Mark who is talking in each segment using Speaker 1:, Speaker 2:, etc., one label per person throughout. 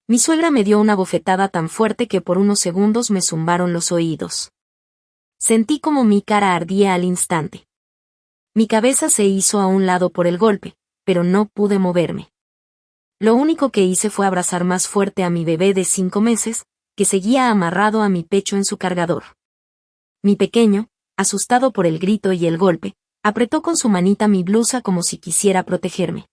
Speaker 1: Mi suegra me dio una bofetada tan fuerte que por unos segundos me zumbaron los oídos. Sentí como mi cara ardía al instante. Mi cabeza se hizo a un lado por el golpe, pero no pude moverme. Lo único que hice fue abrazar más fuerte a mi bebé de 5 meses, que seguía amarrado a mi pecho en su cargador. Mi pequeño, asustado por el grito y el golpe, apretó con su manita mi blusa como si quisiera protegerme.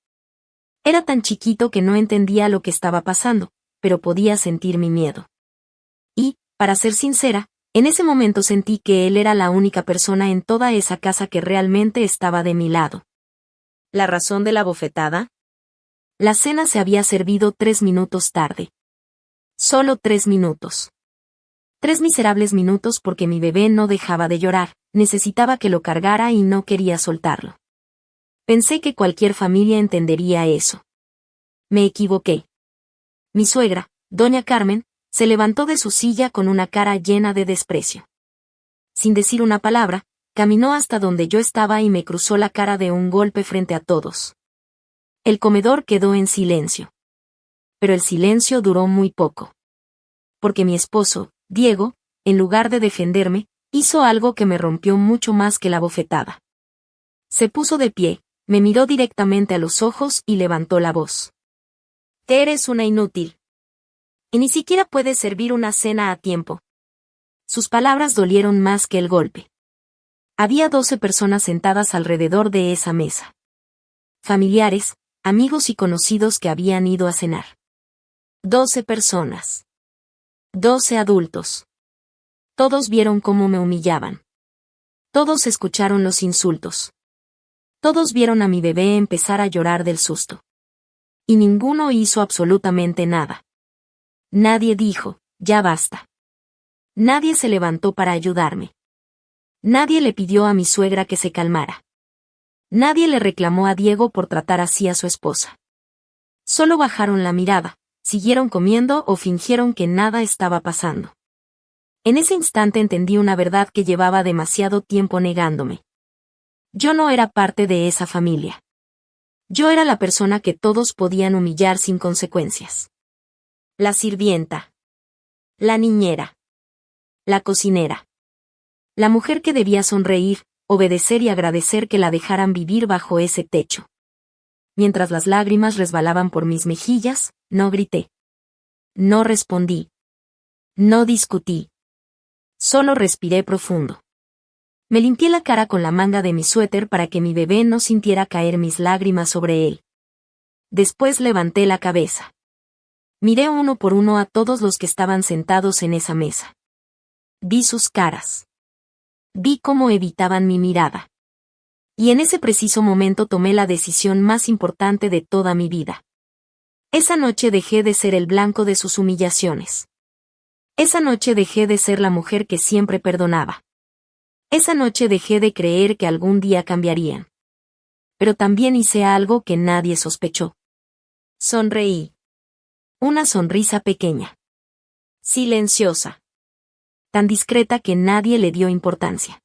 Speaker 1: Era tan chiquito que no entendía lo que estaba pasando, pero podía sentir mi miedo. Y, para ser sincera, en ese momento sentí que él era la única persona en toda esa casa que realmente estaba de mi lado. ¿La razón de la bofetada? La cena se había servido 3 minutos tarde. Solo 3 minutos. 3 miserables minutos porque mi bebé no dejaba de llorar, necesitaba que lo cargara y no quería soltarlo. Pensé que cualquier familia entendería eso. Me equivoqué. Mi suegra, doña Carmen, se levantó de su silla con una cara llena de desprecio. Sin decir una palabra, caminó hasta donde yo estaba y me cruzó la cara de un golpe frente a todos. El comedor quedó en silencio. Pero el silencio duró muy poco. Porque mi esposo, Diego, en lugar de defenderme, hizo algo que me rompió mucho más que la bofetada. Se puso de pie, me miró directamente a los ojos y levantó la voz. Eres una inútil. Y ni siquiera puedes servir una cena a tiempo. Sus palabras dolieron más que el golpe. Había 12 personas sentadas alrededor de esa mesa. Familiares, amigos y conocidos que habían ido a cenar. 12 personas. 12 adultos. Todos vieron cómo me humillaban. Todos escucharon los insultos. Todos vieron a mi bebé empezar a llorar del susto. Y ninguno hizo absolutamente nada. Nadie dijo, ya basta. Nadie se levantó para ayudarme. Nadie le pidió a mi suegra que se calmara. Nadie le reclamó a Diego por tratar así a su esposa. Solo bajaron la mirada, siguieron comiendo o fingieron que nada estaba pasando. En ese instante entendí una verdad que llevaba demasiado tiempo negándome. Yo no era parte de esa familia. Yo era la persona que todos podían humillar sin consecuencias. La sirvienta. La niñera. La cocinera. La mujer que debía sonreír, obedecer y agradecer que la dejaran vivir bajo ese techo. Mientras las lágrimas resbalaban por mis mejillas, no grité. No respondí. No discutí. Solo respiré profundo. Me limpié la cara con la manga de mi suéter para que mi bebé no sintiera caer mis lágrimas sobre él. Después levanté la cabeza. Miré uno por uno a todos los que estaban sentados en esa mesa. Vi sus caras. Vi cómo evitaban mi mirada. Y en ese preciso momento tomé la decisión más importante de toda mi vida. Esa noche dejé de ser el blanco de sus humillaciones. Esa noche dejé de ser la mujer que siempre perdonaba. Esa noche dejé de creer que algún día cambiarían. Pero también hice algo que nadie sospechó. Sonreí. Una sonrisa pequeña. Silenciosa. Tan discreta que nadie le dio importancia.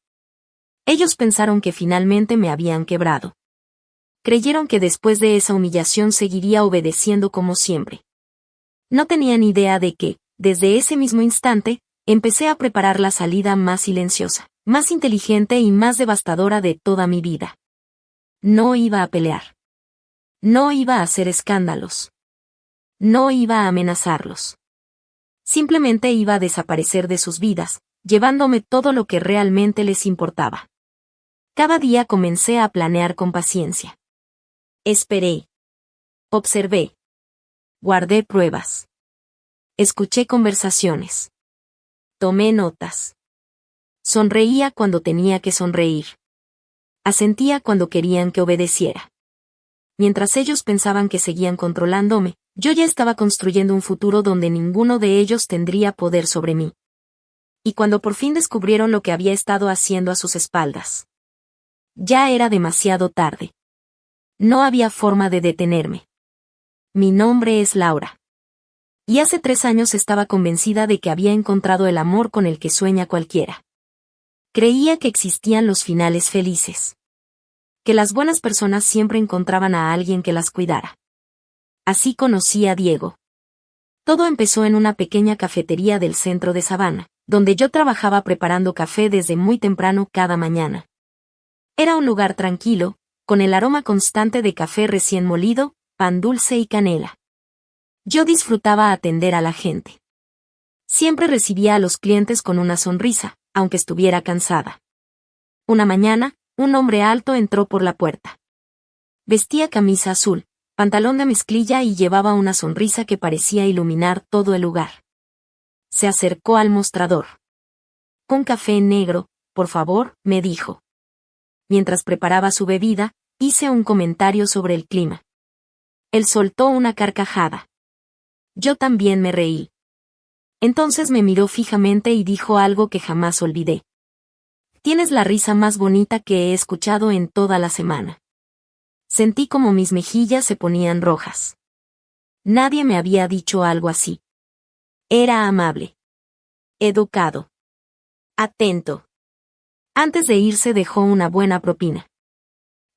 Speaker 1: Ellos pensaron que finalmente me habían quebrado. Creyeron que después de esa humillación seguiría obedeciendo como siempre. No tenían idea de que, desde ese mismo instante, empecé a preparar la salida más silenciosa, más inteligente y más devastadora de toda mi vida. No iba a pelear. No iba a hacer escándalos. No iba a amenazarlos. Simplemente iba a desaparecer de sus vidas, llevándome todo lo que realmente les importaba. Cada día comencé a planear con paciencia. Esperé. Observé. Guardé pruebas. Escuché conversaciones. Tomé notas. Sonreía cuando tenía que sonreír. Asentía cuando querían que obedeciera. Mientras ellos pensaban que seguían controlándome, yo ya estaba construyendo un futuro donde ninguno de ellos tendría poder sobre mí. Y cuando por fin descubrieron lo que había estado haciendo a sus espaldas, ya era demasiado tarde. No había forma de detenerme. Mi nombre es Laura. Y hace 3 años estaba convencida de que había encontrado el amor con el que sueña cualquiera. Creía que existían los finales felices. Que las buenas personas siempre encontraban a alguien que las cuidara. Así conocí a Diego. Todo empezó en una pequeña cafetería del centro de Savannah, donde yo trabajaba preparando café desde muy temprano cada mañana. Era un lugar tranquilo, con el aroma constante de café recién molido, pan dulce y canela. Yo disfrutaba atender a la gente. Siempre recibía a los clientes con una sonrisa, aunque estuviera cansada. Una mañana, un hombre alto entró por la puerta. Vestía camisa azul, pantalón de mezclilla y llevaba una sonrisa que parecía iluminar todo el lugar. Se acercó al mostrador. «Un café negro, por favor», me dijo. Mientras preparaba su bebida, hice un comentario sobre el clima. Él soltó una carcajada. Yo también me reí. Entonces me miró fijamente y dijo algo que jamás olvidé. «Tienes la risa más bonita que he escuchado en toda la semana». Sentí como mis mejillas se ponían rojas. Nadie me había dicho algo así. Era amable. Educado. Atento. Antes de irse dejó una buena propina.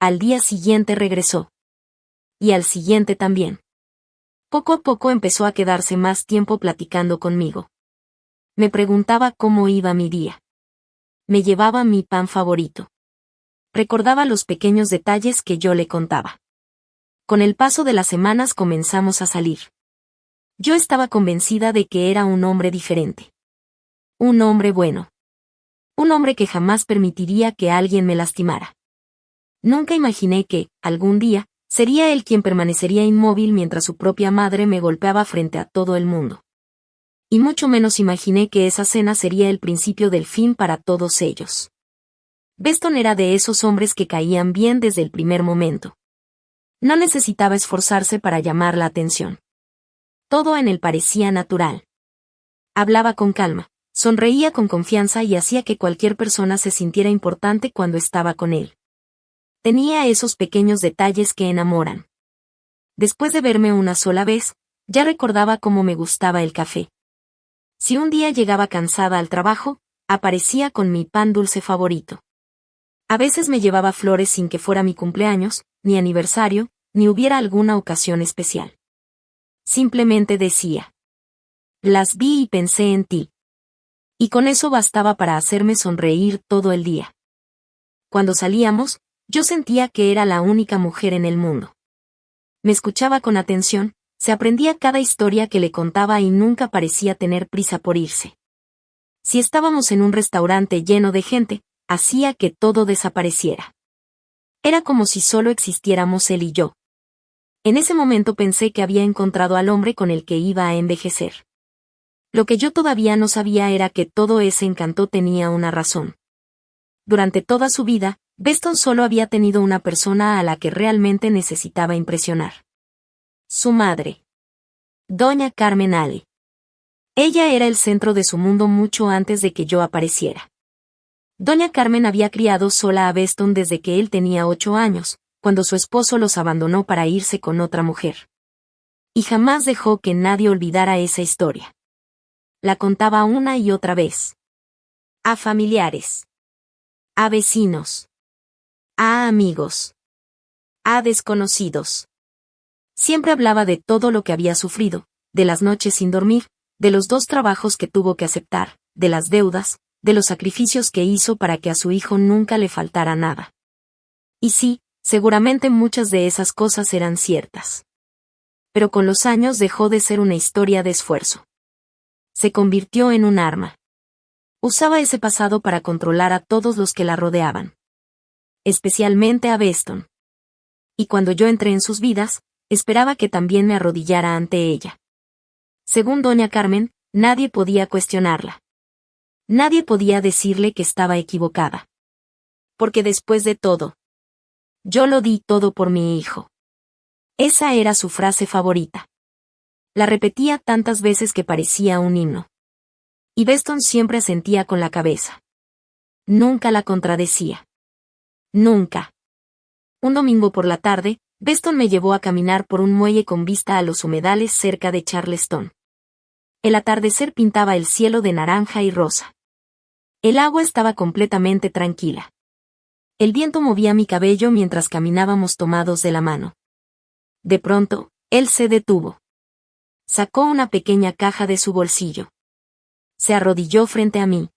Speaker 1: Al día siguiente regresó. Y al siguiente también. Poco a poco empezó a quedarse más tiempo platicando conmigo. Me preguntaba cómo iba mi día. Me llevaba mi pan favorito. Recordaba los pequeños detalles que yo le contaba. Con el paso de las semanas comenzamos a salir. Yo estaba convencida de que era un hombre diferente. Un hombre bueno. Un hombre que jamás permitiría que alguien me lastimara. Nunca imaginé que, algún día, sería él quien permanecería inmóvil mientras su propia madre me golpeaba frente a todo el mundo. Y mucho menos imaginé que esa cena sería el principio del fin para todos ellos. Beston era de esos hombres que caían bien desde el primer momento. No necesitaba esforzarse para llamar la atención. Todo en él parecía natural. Hablaba con calma, sonreía con confianza y hacía que cualquier persona se sintiera importante cuando estaba con él. Tenía esos pequeños detalles que enamoran. Después de verme una sola vez, ya recordaba cómo me gustaba el café. Si un día llegaba cansada al trabajo, aparecía con mi pan dulce favorito. A veces me llevaba flores sin que fuera mi cumpleaños, ni aniversario, ni hubiera alguna ocasión especial. Simplemente decía: «Las vi y pensé en ti». Y con eso bastaba para hacerme sonreír todo el día. Cuando salíamos, yo sentía que era la única mujer en el mundo. Me escuchaba con atención, se aprendía cada historia que le contaba y nunca parecía tener prisa por irse. Si estábamos en un restaurante lleno de gente, hacía que todo desapareciera. Era como si solo existiéramos él y yo. En ese momento pensé que había encontrado al hombre con el que iba a envejecer. Lo que yo todavía no sabía era que todo ese encanto tenía una razón. Durante toda su vida, Beston solo había tenido una persona a la que realmente necesitaba impresionar. Su madre. Doña Carmen Ale. Ella era el centro de su mundo mucho antes de que yo apareciera. Doña Carmen había criado sola a Beston desde que él tenía 8 años, cuando su esposo los abandonó para irse con otra mujer. Y jamás dejó que nadie olvidara esa historia. La contaba una y otra vez. A familiares. A vecinos. A amigos. A desconocidos. Siempre hablaba de todo lo que había sufrido, de las noches sin dormir, de los 2 trabajos que tuvo que aceptar, de las deudas, de los sacrificios que hizo para que a su hijo nunca le faltara nada. Y sí, seguramente muchas de esas cosas eran ciertas. Pero con los años dejó de ser una historia de esfuerzo. Se convirtió en un arma. Usaba ese pasado para controlar a todos los que la rodeaban. Especialmente a Beston. Y cuando yo entré en sus vidas, esperaba que también me arrodillara ante ella. Según doña Carmen, nadie podía cuestionarla. Nadie podía decirle que estaba equivocada. Porque después de todo, yo lo di todo por mi hijo. Esa era su frase favorita. La repetía tantas veces que parecía un himno. Y Beston siempre asentía con la cabeza. Nunca la contradecía. Nunca. Un domingo por la tarde, Beston me llevó a caminar por un muelle con vista a los humedales cerca de Charleston. El atardecer pintaba el cielo de naranja y rosa. El agua estaba completamente tranquila. El viento movía mi cabello mientras caminábamos tomados de la mano. De pronto, él se detuvo. Sacó una pequeña caja de su bolsillo. Se arrodilló frente a mí.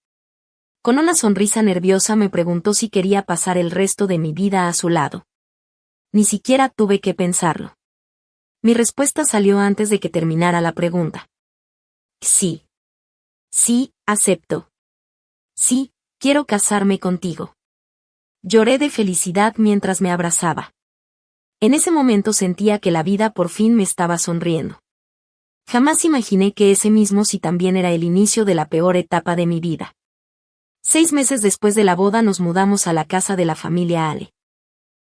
Speaker 1: Con una sonrisa nerviosa me preguntó si quería pasar el resto de mi vida a su lado. Ni siquiera tuve que pensarlo. Mi respuesta salió antes de que terminara la pregunta. Sí. Sí, acepto. Sí, quiero casarme contigo. Lloré de felicidad mientras me abrazaba. En ese momento sentía que la vida por fin me estaba sonriendo. Jamás imaginé que ese mismo sí también era el inicio de la peor etapa de mi vida. 6 meses después de la boda nos mudamos a la casa de la familia Ale.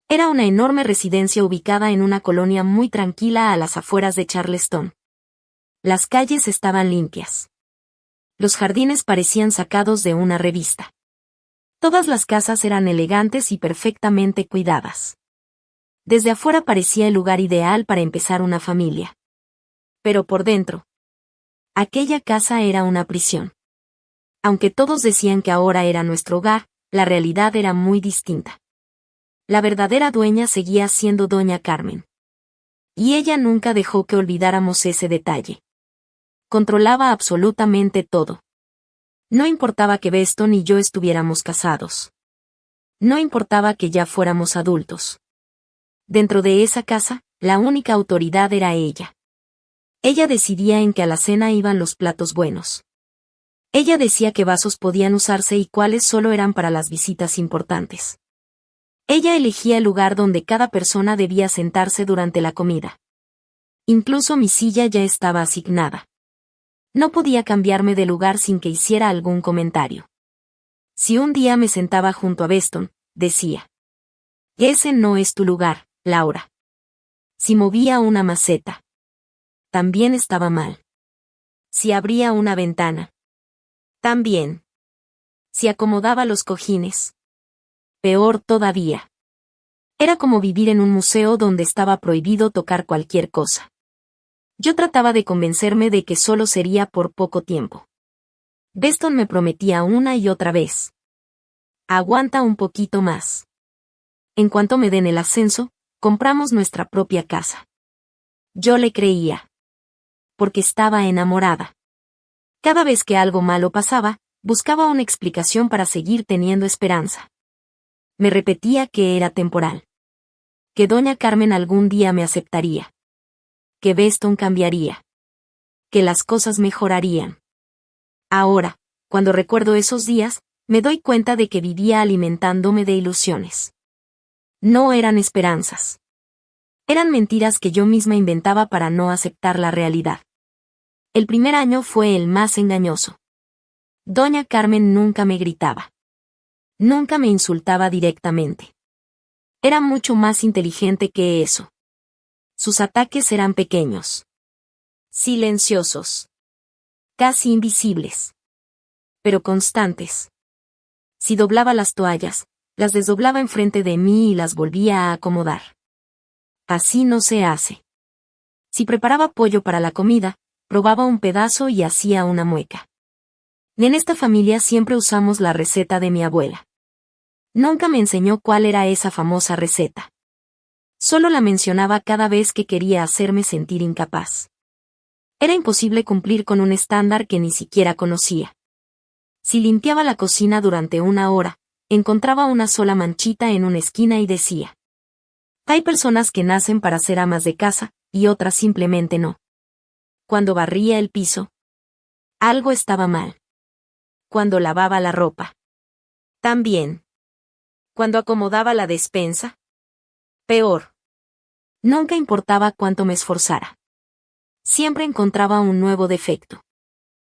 Speaker 1: Era una enorme residencia ubicada en una colonia muy tranquila a las afueras de Charleston. Las calles estaban limpias. Los jardines parecían sacados de una revista. Todas las casas eran elegantes y perfectamente cuidadas. Desde afuera parecía el lugar ideal para empezar una familia. Pero por dentro, aquella casa era una prisión. Aunque todos decían que ahora era nuestro hogar, la realidad era muy distinta. La verdadera dueña seguía siendo doña Carmen. Y ella nunca dejó que olvidáramos ese detalle. Controlaba absolutamente todo. No importaba que Beston y yo estuviéramos casados. No importaba que ya fuéramos adultos. Dentro de esa casa, la única autoridad era ella. Ella decidía en qué alacena iban los platos buenos. Ella decía qué vasos podían usarse y cuáles solo eran para las visitas importantes. Ella elegía el lugar donde cada persona debía sentarse durante la comida. Incluso mi silla ya estaba asignada. No podía cambiarme de lugar sin que hiciera algún comentario. Si un día me sentaba junto a Beston, decía: «Ese no es tu lugar, Laura». Si movía una maceta, también estaba mal. Si abría una ventana, también. Si acomodaba los cojines, peor todavía. Era como vivir en un museo donde estaba prohibido tocar cualquier cosa. Yo trataba de convencerme de que solo sería por poco tiempo. Beston me prometía una y otra vez: «Aguanta un poquito más. En cuanto me den el ascenso, compramos nuestra propia casa». Yo le creía. Porque estaba enamorada. Cada vez que algo malo pasaba, buscaba una explicación para seguir teniendo esperanza. Me repetía que era temporal. Que doña Carmen algún día me aceptaría. Que Beston cambiaría. Que las cosas mejorarían. Ahora, cuando recuerdo esos días, me doy cuenta de que vivía alimentándome de ilusiones. No eran esperanzas. Eran mentiras que yo misma inventaba para no aceptar la realidad. El primer año fue el más engañoso. Doña Carmen nunca me gritaba. Nunca me insultaba directamente. Era mucho más inteligente que eso. Sus ataques eran pequeños. Silenciosos. Casi invisibles. Pero constantes. Si doblaba las toallas, las desdoblaba enfrente de mí y las volvía a acomodar. Así no se hace. Si preparaba pollo para la comida, probaba un pedazo y hacía una mueca. En esta familia siempre usamos la receta de mi abuela. Nunca me enseñó cuál era esa famosa receta. Solo la mencionaba cada vez que quería hacerme sentir incapaz. Era imposible cumplir con un estándar que ni siquiera conocía. Si limpiaba la cocina durante 1 hora, encontraba una sola manchita en una esquina y decía: «Hay personas que nacen para ser amas de casa, y otras simplemente no». Cuando barría el piso, algo estaba mal. Cuando lavaba la ropa, también. Cuando acomodaba la despensa, peor. Nunca importaba cuánto me esforzara. Siempre encontraba un nuevo defecto.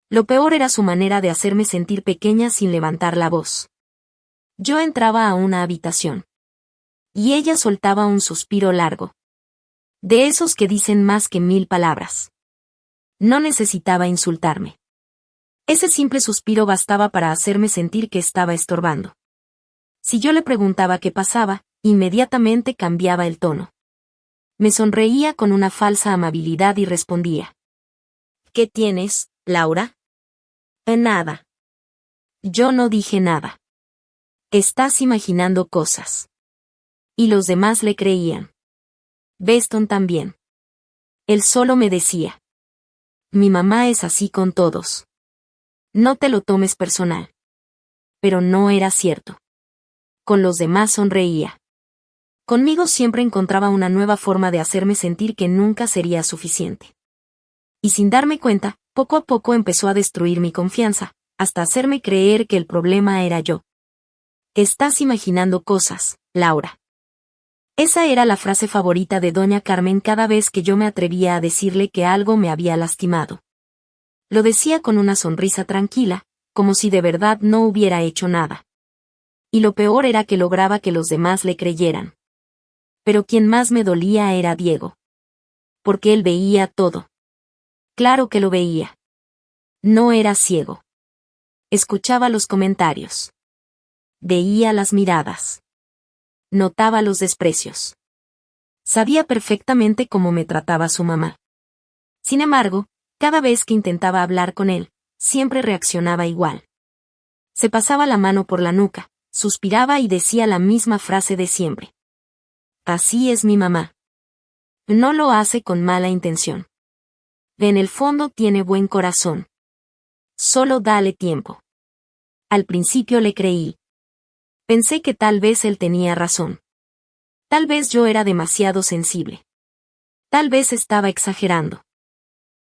Speaker 1: Lo peor era su manera de hacerme sentir pequeña sin levantar la voz. Yo entraba a una habitación. Y ella soltaba un suspiro largo. De esos que dicen más que 1000 palabras. No necesitaba insultarme. Ese simple suspiro bastaba para hacerme sentir que estaba estorbando. Si yo le preguntaba qué pasaba, inmediatamente cambiaba el tono. Me sonreía con una falsa amabilidad y respondía: «¿Qué tienes, Laura?» «Nada». Yo no dije nada. «Estás imaginando cosas». Y los demás le creían. Beston también. Él solo me decía: Mi mamá es así con todos. No te lo tomes personal. Pero no era cierto. Con los demás sonreía. Conmigo siempre encontraba una nueva forma de hacerme sentir que nunca sería suficiente. Y sin darme cuenta, poco a poco empezó a destruir mi confianza, hasta hacerme creer que el problema era yo. Estás imaginando cosas, Laura. Esa era la frase favorita de doña Carmen cada vez que yo me atrevía a decirle que algo me había lastimado. Lo decía con una sonrisa tranquila, como si de verdad no hubiera hecho nada. Y lo peor era que lograba que los demás le creyeran. Pero quien más me dolía era Diego. Porque él veía todo. Claro que lo veía. No era ciego. Escuchaba los comentarios. Veía las miradas. Notaba los desprecios. Sabía perfectamente cómo me trataba su mamá. Sin embargo, cada vez que intentaba hablar con él, siempre reaccionaba igual. Se pasaba la mano por la nuca, suspiraba y decía la misma frase de siempre. Así es mi mamá. No lo hace con mala intención. En el fondo tiene buen corazón. Solo dale tiempo. Al principio le creí. Pensé que tal vez él tenía razón. Tal vez yo era demasiado sensible. Tal vez estaba exagerando.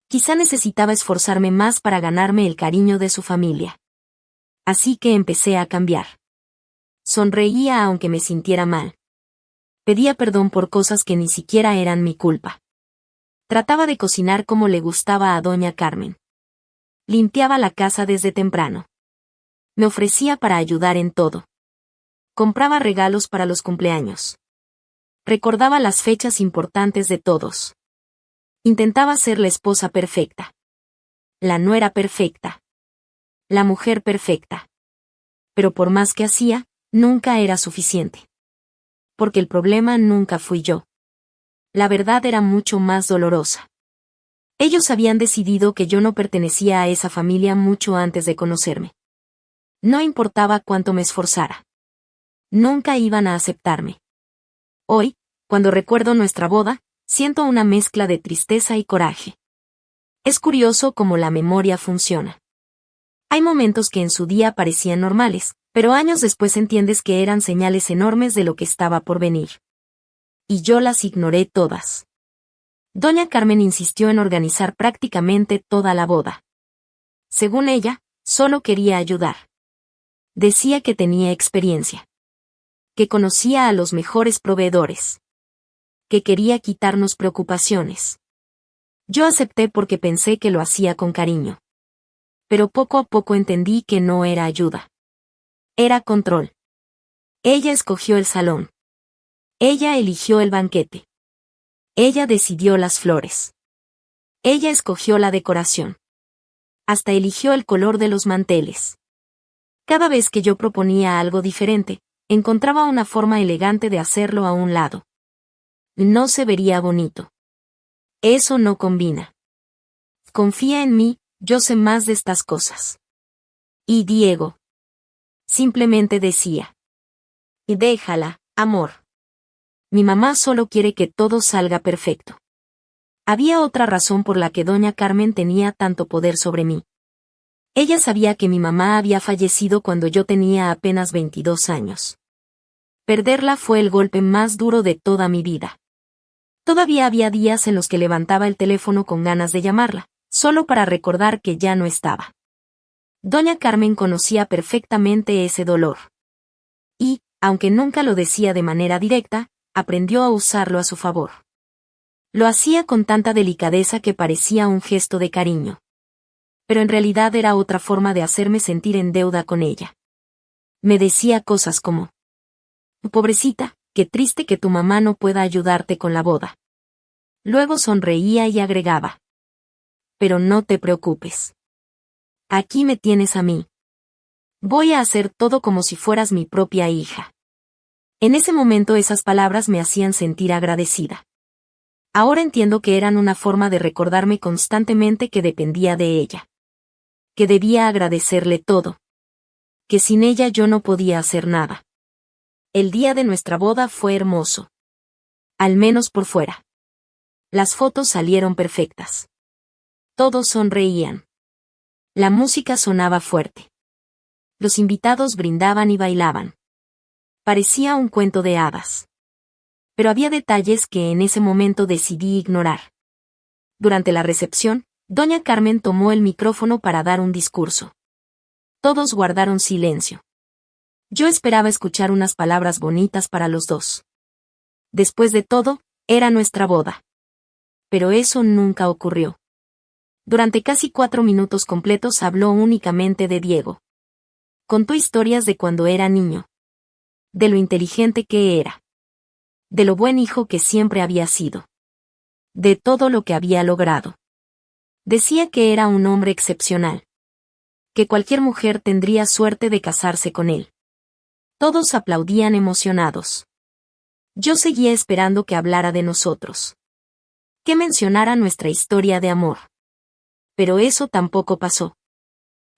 Speaker 1: Quizá necesitaba esforzarme más para ganarme el cariño de su familia. Así que empecé a cambiar. Sonreía aunque me sintiera mal. Pedía perdón por cosas que ni siquiera eran mi culpa. Trataba de cocinar como le gustaba a doña Carmen. Limpiaba la casa desde temprano. Me ofrecía para ayudar en todo. Compraba regalos para los cumpleaños. Recordaba las fechas importantes de todos. Intentaba ser la esposa perfecta. La nuera perfecta. La mujer perfecta. Pero por más que hacía, nunca era suficiente. Porque el problema nunca fui yo. La verdad era mucho más dolorosa. Ellos habían decidido que yo no pertenecía a esa familia mucho antes de conocerme. No importaba cuánto me esforzara. Nunca iban a aceptarme. Hoy, cuando recuerdo nuestra boda, siento una mezcla de tristeza y coraje. Es curioso cómo la memoria funciona. Hay momentos que en su día parecían normales, pero años después entiendes que eran señales enormes de lo que estaba por venir. Y yo las ignoré todas. Doña Carmen insistió en organizar prácticamente toda la boda. Según ella, solo quería ayudar. Decía que tenía experiencia. Que conocía a los mejores proveedores. Que quería quitarnos preocupaciones. Yo acepté porque pensé que lo hacía con cariño. Pero poco a poco entendí que no era ayuda. Era control. Ella escogió el salón. Ella eligió el banquete. Ella decidió las flores. Ella escogió la decoración. Hasta eligió el color de los manteles. Cada vez que yo proponía algo diferente, encontraba una forma elegante de hacerlo a un lado. No se vería bonito. Eso no combina. Confía en mí, yo sé más de estas cosas. Y Diego. Simplemente decía. Y déjala, amor. Mi mamá solo quiere que todo salga perfecto. Había otra razón por la que doña Carmen tenía tanto poder sobre mí. Ella sabía que mi mamá había fallecido cuando yo tenía apenas 22 años. Perderla fue el golpe más duro de toda mi vida. Todavía había días en los que levantaba el teléfono con ganas de llamarla, solo para recordar que ya no estaba. Doña Carmen conocía perfectamente ese dolor. Y, aunque nunca lo decía de manera directa, aprendió a usarlo a su favor. Lo hacía con tanta delicadeza que parecía un gesto de cariño. Pero en realidad era otra forma de hacerme sentir en deuda con ella. Me decía cosas como: pobrecita, qué triste que tu mamá no pueda ayudarte con la boda. Luego sonreía y agregaba: pero no te preocupes. Aquí me tienes a mí. Voy a hacer todo como si fueras mi propia hija. En ese momento esas palabras me hacían sentir agradecida. Ahora entiendo que eran una forma de recordarme constantemente que dependía de ella. Que debía agradecerle todo. Que sin ella yo no podía hacer nada. El día de nuestra boda fue hermoso. Al menos por fuera. Las fotos salieron perfectas. Todos sonreían. La música sonaba fuerte. Los invitados brindaban y bailaban. Parecía un cuento de hadas. Pero había detalles que en ese momento decidí ignorar. Durante la recepción, doña Carmen tomó el micrófono para dar un discurso. Todos guardaron silencio. Yo esperaba escuchar unas palabras bonitas para los dos. Después de todo, era nuestra boda. Pero eso nunca ocurrió. Durante casi 4 minutos completos habló únicamente de Diego. Contó historias de cuando era niño. De lo inteligente que era. De lo buen hijo que siempre había sido. De todo lo que había logrado. Decía que era un hombre excepcional. Que cualquier mujer tendría suerte de casarse con él. Todos aplaudían emocionados. Yo seguía esperando que hablara de nosotros. Que mencionara nuestra historia de amor. Pero eso tampoco pasó.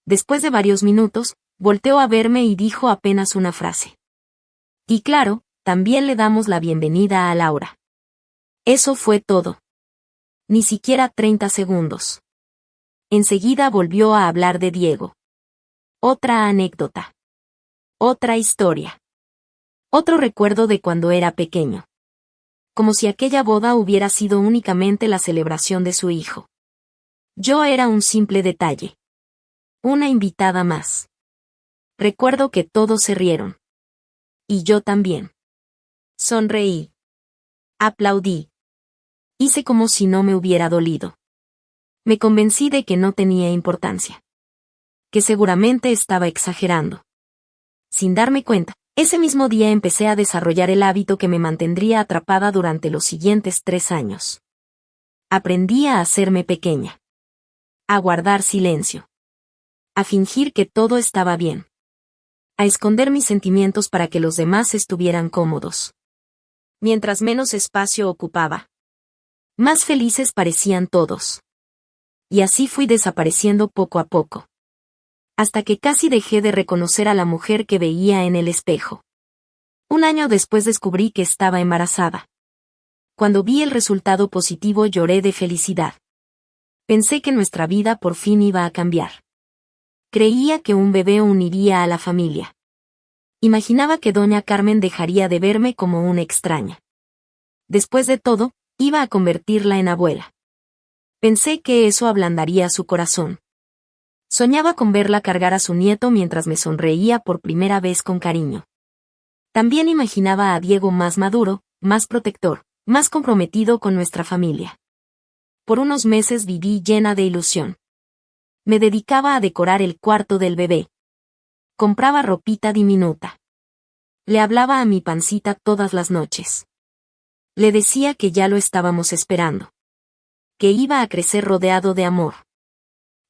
Speaker 1: Después de varios minutos, volteó a verme y dijo apenas una frase. Y claro, también le damos la bienvenida a Laura. Eso fue todo. Ni siquiera 30 segundos. Enseguida volvió a hablar de Diego. Otra anécdota. Otra historia. Otro recuerdo de cuando era pequeño. Como si aquella boda hubiera sido únicamente la celebración de su hijo. Yo era un simple detalle. Una invitada más. Recuerdo que todos se rieron. Y yo también. Sonreí. Aplaudí. Hice como si no me hubiera dolido. Me convencí de que no tenía importancia. Que seguramente estaba exagerando. Sin darme cuenta, ese mismo día empecé a desarrollar el hábito que me mantendría atrapada durante los siguientes 3 años. Aprendí a hacerme pequeña. A guardar silencio. A fingir que todo estaba bien. A esconder mis sentimientos para que los demás estuvieran cómodos. Mientras menos espacio ocupaba, más felices parecían todos. Y así fui desapareciendo poco a poco. Hasta que casi dejé de reconocer a la mujer que veía en el espejo. 1 año después descubrí que estaba embarazada. Cuando vi el resultado positivo lloré de felicidad. Pensé que nuestra vida por fin iba a cambiar. Creía que un bebé uniría a la familia. Imaginaba que doña Carmen dejaría de verme como una extraña. Después de todo, iba a convertirla en abuela. Pensé que eso ablandaría su corazón. Soñaba con verla cargar a su nieto mientras me sonreía por primera vez con cariño. También imaginaba a Diego más maduro, más protector, más comprometido con nuestra familia. Por unos meses viví llena de ilusión. Me dedicaba a decorar el cuarto del bebé. Compraba ropita diminuta. Le hablaba a mi pancita todas las noches. Le decía que ya lo estábamos esperando. Que iba a crecer rodeado de amor.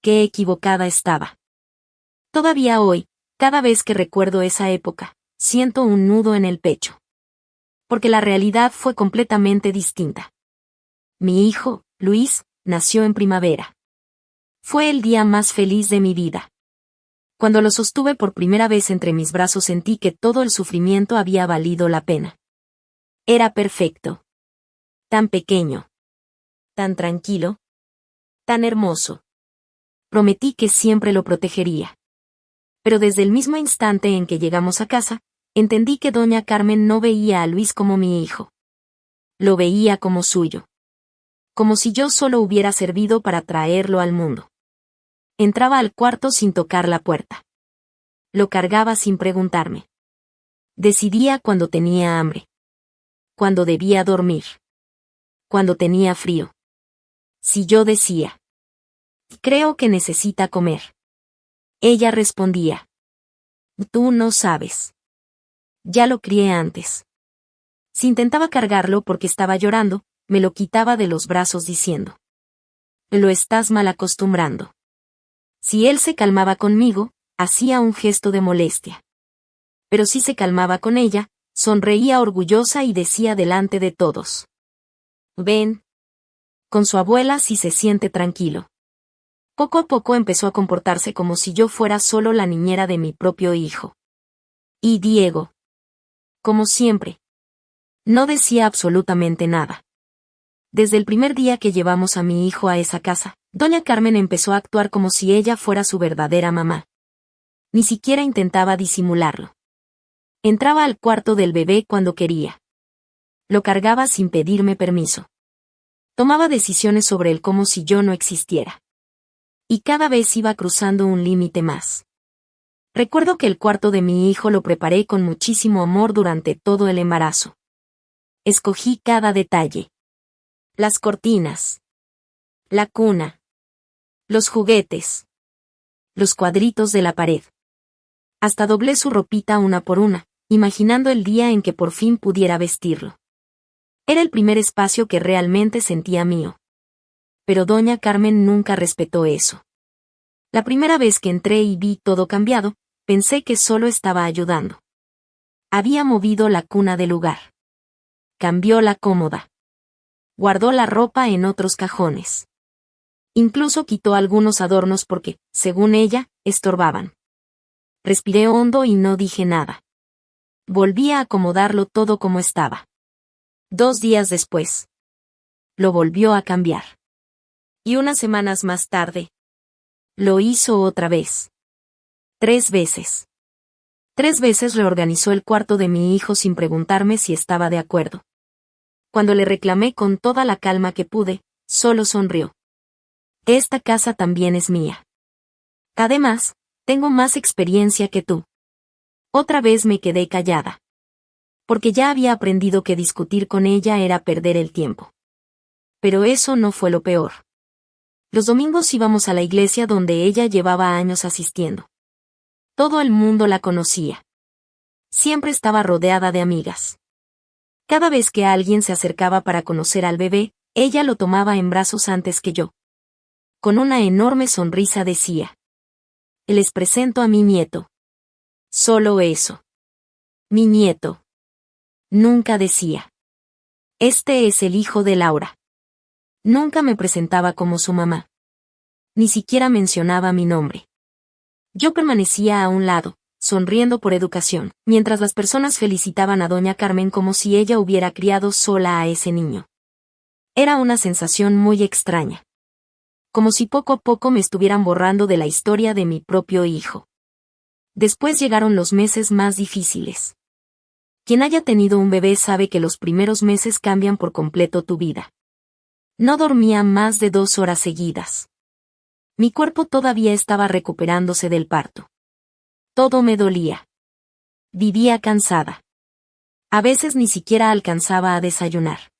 Speaker 1: Qué equivocada estaba. Todavía hoy, cada vez que recuerdo esa época, siento un nudo en el pecho. Porque la realidad fue completamente distinta. Mi hijo, Luis, nació en primavera. Fue el día más feliz de mi vida. Cuando lo sostuve por primera vez entre mis brazos sentí que todo el sufrimiento había valido la pena. Era perfecto. Tan pequeño. Tan tranquilo. Tan hermoso. Prometí que siempre lo protegería. Pero desde el mismo instante en que llegamos a casa, entendí que doña Carmen no veía a Luis como mi hijo. Lo veía como suyo. Como si yo solo hubiera servido para traerlo al mundo. Entraba al cuarto sin tocar la puerta. Lo cargaba sin preguntarme. Decidía cuando tenía hambre. Cuando debía dormir. Cuando tenía frío. Si yo decía: creo que necesita comer. Ella respondía: tú no sabes. Ya lo crié antes. Si intentaba cargarlo porque estaba llorando, me lo quitaba de los brazos diciendo: lo estás mal acostumbrando. Si él se calmaba conmigo, hacía un gesto de molestia. Pero si se calmaba con ella, sonreía orgullosa y decía delante de todos: ven. Con su abuela sí se siente tranquilo. Poco a poco empezó a comportarse como si yo fuera solo la niñera de mi propio hijo. Y Diego. Como siempre. No decía absolutamente nada. Desde el primer día que llevamos a mi hijo a esa casa, Doña Carmen empezó a actuar como si ella fuera su verdadera mamá. Ni siquiera intentaba disimularlo. Entraba al cuarto del bebé cuando quería. Lo cargaba sin pedirme permiso. Tomaba decisiones sobre él como si yo no existiera. Y cada vez iba cruzando un límite más. Recuerdo que el cuarto de mi hijo lo preparé con muchísimo amor durante todo el embarazo. Escogí cada detalle. Las cortinas. La cuna. Los juguetes. Los cuadritos de la pared. Hasta doblé su ropita una por una, imaginando el día en que por fin pudiera vestirlo. Era el primer espacio que realmente sentía mío. Pero doña Carmen nunca respetó eso. La primera vez que entré y vi todo cambiado, pensé que solo estaba ayudando. Había movido la cuna del lugar. Cambió la cómoda. Guardó la ropa en otros cajones. Incluso quitó algunos adornos porque, según ella, estorbaban. Respiré hondo y no dije nada. Volví a acomodarlo todo como estaba. 2 días después. Lo volvió a cambiar. Y unas semanas más tarde. Lo hizo otra vez. 3 veces. 3 veces reorganizó el cuarto de mi hijo sin preguntarme si estaba de acuerdo. Cuando le reclamé con toda la calma que pude, solo sonrió. Esta casa también es mía. Además, tengo más experiencia que tú. Otra vez me quedé callada. Porque ya había aprendido que discutir con ella era perder el tiempo. Pero eso no fue lo peor. Los domingos íbamos a la iglesia donde ella llevaba años asistiendo. Todo el mundo la conocía. Siempre estaba rodeada de amigas. Cada vez que alguien se acercaba para conocer al bebé, ella lo tomaba en brazos antes que yo. Con una enorme sonrisa decía: les presento a mi nieto. Solo eso. Mi nieto. Nunca decía: este es el hijo de Laura. Nunca me presentaba como su mamá. Ni siquiera mencionaba mi nombre. Yo permanecía a un lado, sonriendo por educación, mientras las personas felicitaban a doña Carmen como si ella hubiera criado sola a ese niño. Era una sensación muy extraña. Como si poco a poco me estuvieran borrando de la historia de mi propio hijo. Después llegaron los meses más difíciles. Quien haya tenido un bebé sabe que los primeros meses cambian por completo tu vida. No dormía más de 2 horas seguidas. Mi cuerpo todavía estaba recuperándose del parto. Todo me dolía. Vivía cansada. A veces ni siquiera alcanzaba a desayunar.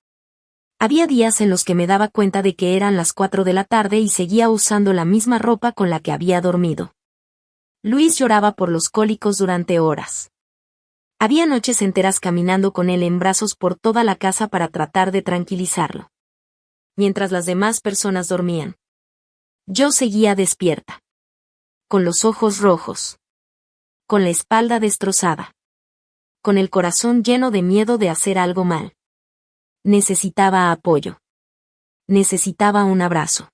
Speaker 1: Había días en los que me daba cuenta de que eran las 4 de la tarde y seguía usando la misma ropa con la que había dormido. Luis lloraba por los cólicos durante horas. Había noches enteras caminando con él en brazos por toda la casa para tratar de tranquilizarlo. Mientras las demás personas dormían. Yo seguía despierta. Con los ojos rojos. Con la espalda destrozada. Con el corazón lleno de miedo de hacer algo mal. Necesitaba apoyo. Necesitaba un abrazo.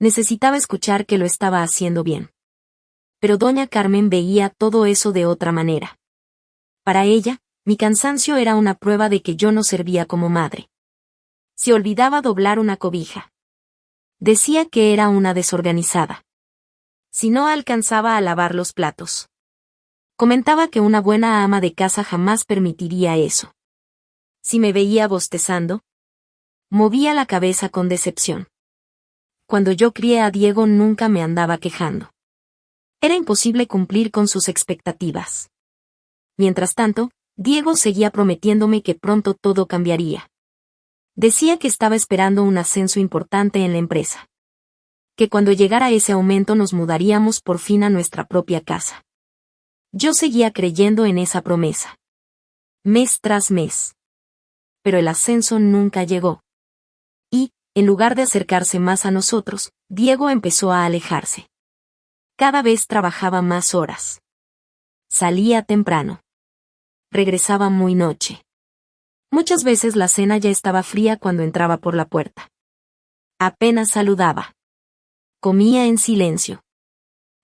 Speaker 1: Necesitaba escuchar que lo estaba haciendo bien. Pero doña Carmen veía todo eso de otra manera. Para ella, mi cansancio era una prueba de que yo no servía como madre. Se olvidaba doblar una cobija. Decía que era una desorganizada. Si no alcanzaba a lavar los platos. Comentaba que una buena ama de casa jamás permitiría eso. Si me veía bostezando, movía la cabeza con decepción. Cuando yo crié a Diego nunca me andaba quejando. Era imposible cumplir con sus expectativas. Mientras tanto, Diego seguía prometiéndome que pronto todo cambiaría. Decía que estaba esperando un ascenso importante en la empresa. Que cuando llegara ese aumento nos mudaríamos por fin a nuestra propia casa. Yo seguía creyendo en esa promesa. Mes tras mes. Pero el ascenso nunca llegó. Y, en lugar de acercarse más a nosotros, Diego empezó a alejarse. Cada vez trabajaba más horas. Salía temprano. Regresaba muy noche. Muchas veces la cena ya estaba fría cuando entraba por la puerta. Apenas saludaba. Comía en silencio.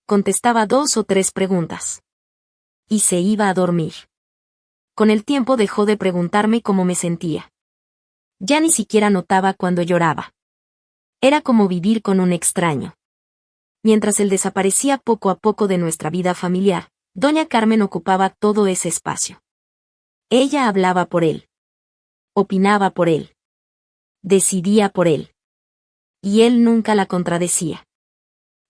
Speaker 1: Contestaba 2 o 3 preguntas. Y se iba a dormir. Con el tiempo dejó de preguntarme cómo me sentía. Ya ni siquiera notaba cuando lloraba. Era como vivir con un extraño. Mientras él desaparecía poco a poco de nuestra vida familiar, doña Carmen ocupaba todo ese espacio. Ella hablaba por él. Opinaba por él. Decidía por él. Y él nunca la contradecía.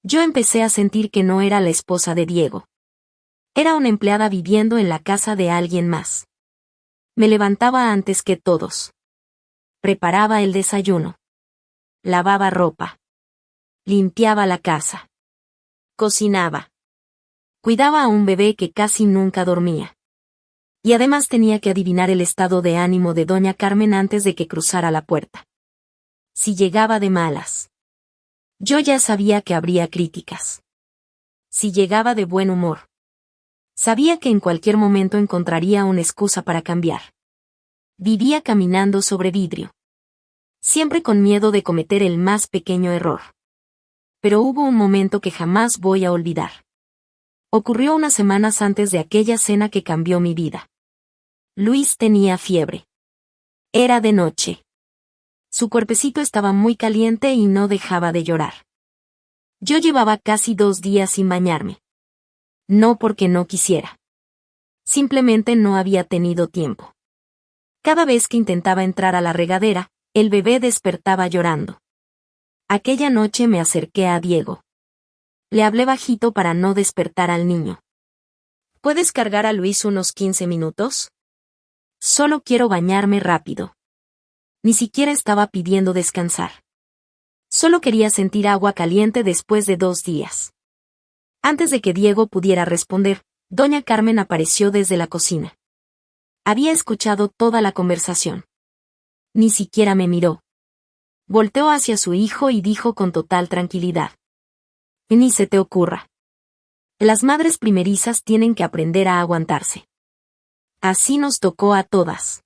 Speaker 1: Yo empecé a sentir que no era la esposa de Diego. Era una empleada viviendo en la casa de alguien más. Me levantaba antes que todos. Preparaba el desayuno. Lavaba ropa. Limpiaba la casa. Cocinaba. Cuidaba a un bebé que casi nunca dormía. Y además tenía que adivinar el estado de ánimo de doña Carmen antes de que cruzara la puerta. Si llegaba de malas. Yo ya sabía que habría críticas. Si llegaba de buen humor. Sabía que en cualquier momento encontraría una excusa para cambiar. Vivía caminando sobre vidrio. Siempre con miedo de cometer el más pequeño error. Pero hubo un momento que jamás voy a olvidar. Ocurrió unas semanas antes de aquella cena que cambió mi vida. Luis tenía fiebre. Era de noche. Su cuerpecito estaba muy caliente y no dejaba de llorar. Yo llevaba casi 2 días sin bañarme. No porque no quisiera. Simplemente no había tenido tiempo. Cada vez que intentaba entrar a la regadera, el bebé despertaba llorando. Aquella noche me acerqué a Diego. Le hablé bajito para no despertar al niño. ¿Puedes cargar a Luis unos 15 minutos? Solo quiero bañarme rápido. Ni siquiera estaba pidiendo descansar. Solo quería sentir agua caliente después de 2 días. Antes de que Diego pudiera responder, doña Carmen apareció desde la cocina. Había escuchado toda la conversación. Ni siquiera me miró. Volteó hacia su hijo y dijo con total tranquilidad. Ni se te ocurra. Las madres primerizas tienen que aprender a aguantarse. Así nos tocó a todas.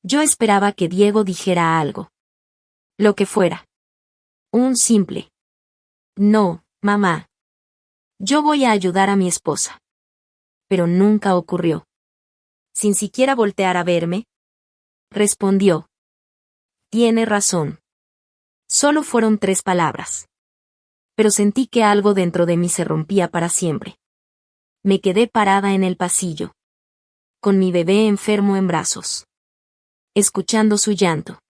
Speaker 1: Yo esperaba que Diego dijera algo. Lo que fuera. Un simple. No, mamá. Yo voy a ayudar a mi esposa. Pero nunca ocurrió. Sin siquiera voltear a verme. Respondió. Tiene razón. Solo fueron 3 palabras. Pero sentí que algo dentro de mí se rompía para siempre. Me quedé parada en el pasillo. Con mi bebé enfermo en brazos. Escuchando su llanto.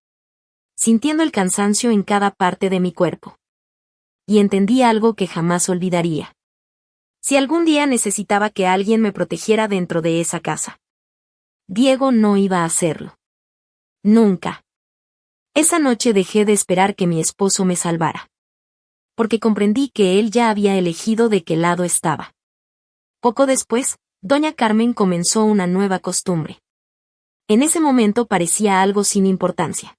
Speaker 1: Sintiendo el cansancio en cada parte de mi cuerpo. Y entendí algo que jamás olvidaría. Si algún día necesitaba que alguien me protegiera dentro de esa casa, Diego no iba a hacerlo. Nunca. Esa noche dejé de esperar que mi esposo me salvara. Porque comprendí que él ya había elegido de qué lado estaba. Poco después, doña Carmen comenzó una nueva costumbre. En ese momento parecía algo sin importancia.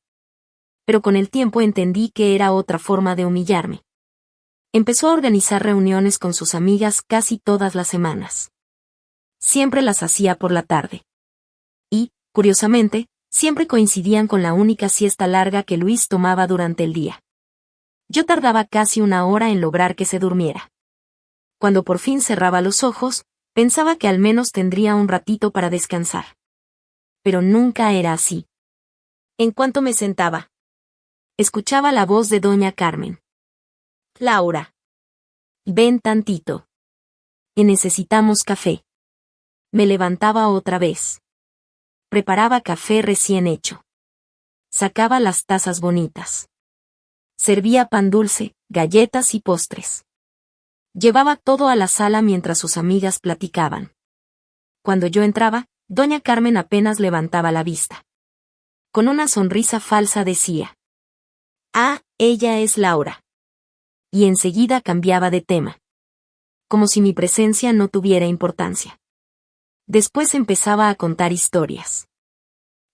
Speaker 1: Pero con el tiempo entendí que era otra forma de humillarme. Empezó a organizar reuniones con sus amigas casi todas las semanas. Siempre las hacía por la tarde. Y, curiosamente, siempre coincidían con la única siesta larga que Luis tomaba durante el día. Yo tardaba casi 1 hora en lograr que se durmiera. Cuando por fin cerraba los ojos, pensaba que al menos tendría un ratito para descansar. Pero nunca era así. En cuanto me sentaba, escuchaba la voz de doña Carmen. Laura. Ven tantito. Y necesitamos café. Me levantaba otra vez. Preparaba café recién hecho. Sacaba las tazas bonitas. Servía pan dulce, galletas y postres. Llevaba todo a la sala mientras sus amigas platicaban. Cuando yo entraba, doña Carmen apenas levantaba la vista. Con una sonrisa falsa decía. Ah, ella es Laura. Y enseguida cambiaba de tema. Como si mi presencia no tuviera importancia. Después empezaba a contar historias.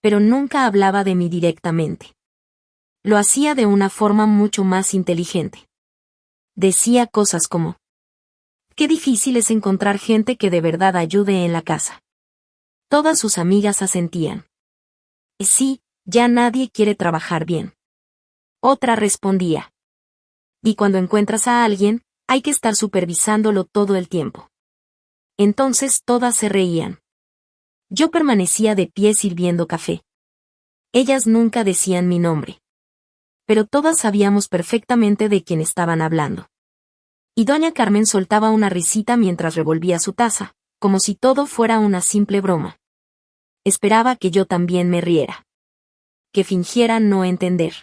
Speaker 1: Pero nunca hablaba de mí directamente. Lo hacía de una forma mucho más inteligente. Decía cosas como: qué difícil es encontrar gente que de verdad ayude en la casa. Todas sus amigas asentían. Sí, ya nadie quiere trabajar bien. Otra respondía. Y cuando encuentras a alguien, hay que estar supervisándolo todo el tiempo. Entonces todas se reían. Yo permanecía de pie sirviendo café. Ellas nunca decían mi nombre. pero todas sabíamos perfectamente de quién estaban hablando. Y doña Carmen soltaba una risita mientras revolvía su taza, como si todo fuera una simple broma. Esperaba que yo también me riera. Que fingiera no entender.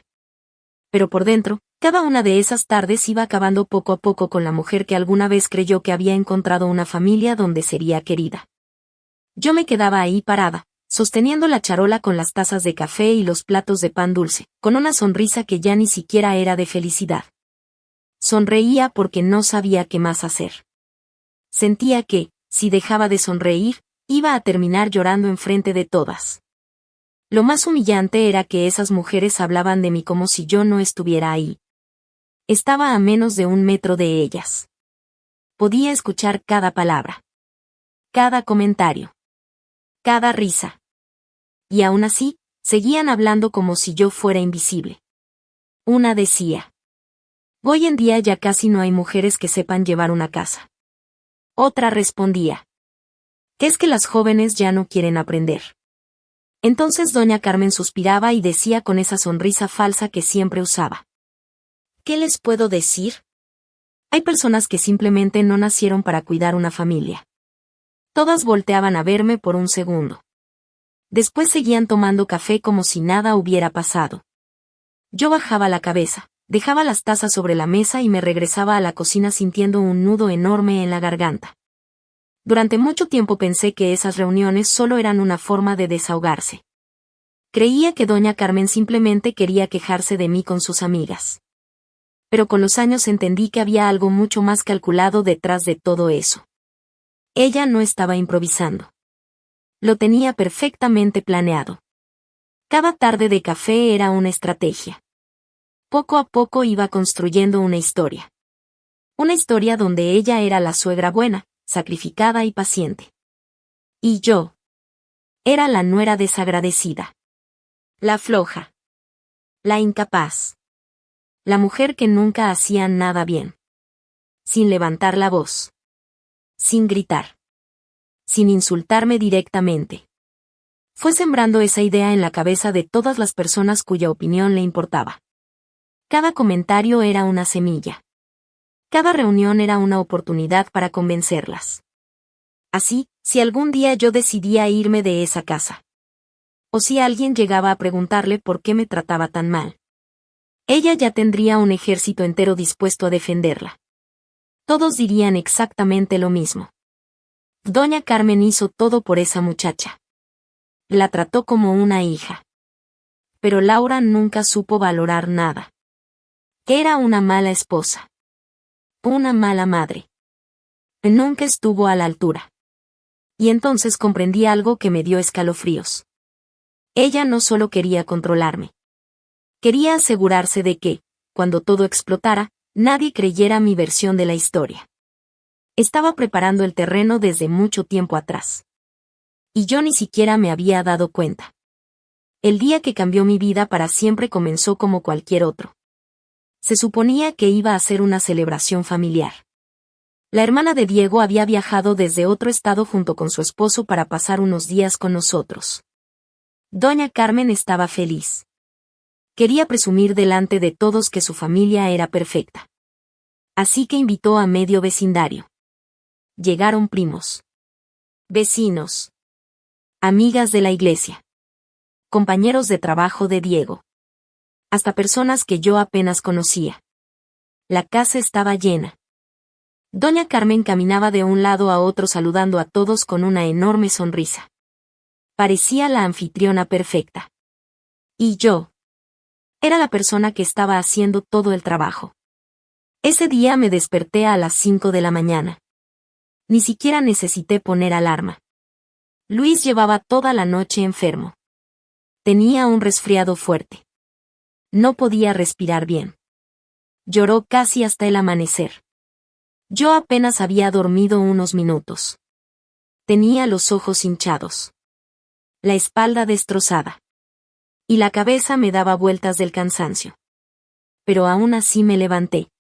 Speaker 1: Pero por dentro, cada una de esas tardes iba acabando poco a poco con la mujer que alguna vez creyó que había encontrado una familia donde sería querida. Yo me quedaba ahí parada, sosteniendo la charola con las tazas de café y los platos de pan dulce, con una sonrisa que ya ni siquiera era de felicidad. Sonreía porque no sabía qué más hacer. Sentía que, si dejaba de sonreír, iba a terminar llorando enfrente de todas. Lo más humillante era que esas mujeres hablaban de mí como si yo no estuviera ahí. Estaba a menos de 1 metro de ellas. Podía escuchar cada palabra. Cada comentario. Cada risa. Y aún así, seguían hablando como si yo fuera invisible. Una decía: hoy en día ya casi no hay mujeres que sepan llevar una casa. Otra respondía: ¿qué es que las jóvenes ya no quieren aprender? Entonces doña Carmen suspiraba y decía con esa sonrisa falsa que siempre usaba: ¿qué les puedo decir? Hay personas que simplemente no nacieron para cuidar una familia. Todas volteaban a verme por un segundo. Después seguían tomando café como si nada hubiera pasado. Yo bajaba la cabeza, dejaba las tazas sobre la mesa y me regresaba a la cocina sintiendo un nudo enorme en la garganta. Durante mucho tiempo pensé que esas reuniones solo eran una forma de desahogarse. Creía que doña Carmen simplemente quería quejarse de mí con sus amigas. Pero con los años entendí que había algo mucho más calculado detrás de todo eso. Ella no estaba improvisando. Lo tenía perfectamente planeado. Cada tarde de café era una estrategia. Poco a poco iba construyendo una historia. Una historia donde ella era la suegra buena, sacrificada y paciente. Y yo era la nuera desagradecida. La floja. La incapaz. La mujer que nunca hacía nada bien. Sin levantar la voz. Sin gritar. Sin insultarme directamente. Fue sembrando esa idea en la cabeza de todas las personas cuya opinión le importaba. Cada comentario era una semilla. Cada reunión era una oportunidad para convencerlas. Así, si algún día yo decidía irme de esa casa, o si alguien llegaba a preguntarle por qué me trataba tan mal, ella ya tendría un ejército entero dispuesto a defenderla. Todos dirían exactamente lo mismo. Doña Carmen hizo todo por esa muchacha. La trató como una hija. Pero Laura nunca supo valorar nada. Era una mala esposa. Una mala madre. Nunca estuvo a la altura. Y entonces comprendí algo que me dio escalofríos. Ella no solo quería controlarme. Quería asegurarse de que, cuando todo explotara, nadie creyera mi versión de la historia. Estaba preparando el terreno desde mucho tiempo atrás. Y yo ni siquiera me había dado cuenta. El día que cambió mi vida para siempre comenzó como cualquier otro. Se suponía que iba a ser una celebración familiar. La hermana de Diego había viajado desde otro estado junto con su esposo para pasar unos días con nosotros. Doña Carmen estaba feliz. Quería presumir delante de todos que su familia era perfecta. Así que invitó a medio vecindario. Llegaron primos. Vecinos. Amigas de la iglesia. Compañeros de trabajo de Diego. Hasta personas que yo apenas conocía. La casa estaba llena. Doña Carmen caminaba de un lado a otro saludando a todos con una enorme sonrisa. Parecía la anfitriona perfecta. Y yo era la persona que estaba haciendo todo el trabajo. Ese día me desperté a las 5 de la mañana. Ni siquiera necesité poner alarma. Luis llevaba toda la noche enfermo. Tenía un resfriado fuerte. No podía respirar bien. Lloró casi hasta el amanecer. Yo apenas había dormido unos minutos. Tenía los ojos hinchados. La espalda destrozada. Y la cabeza me daba vueltas del cansancio. Pero aún así me levanté.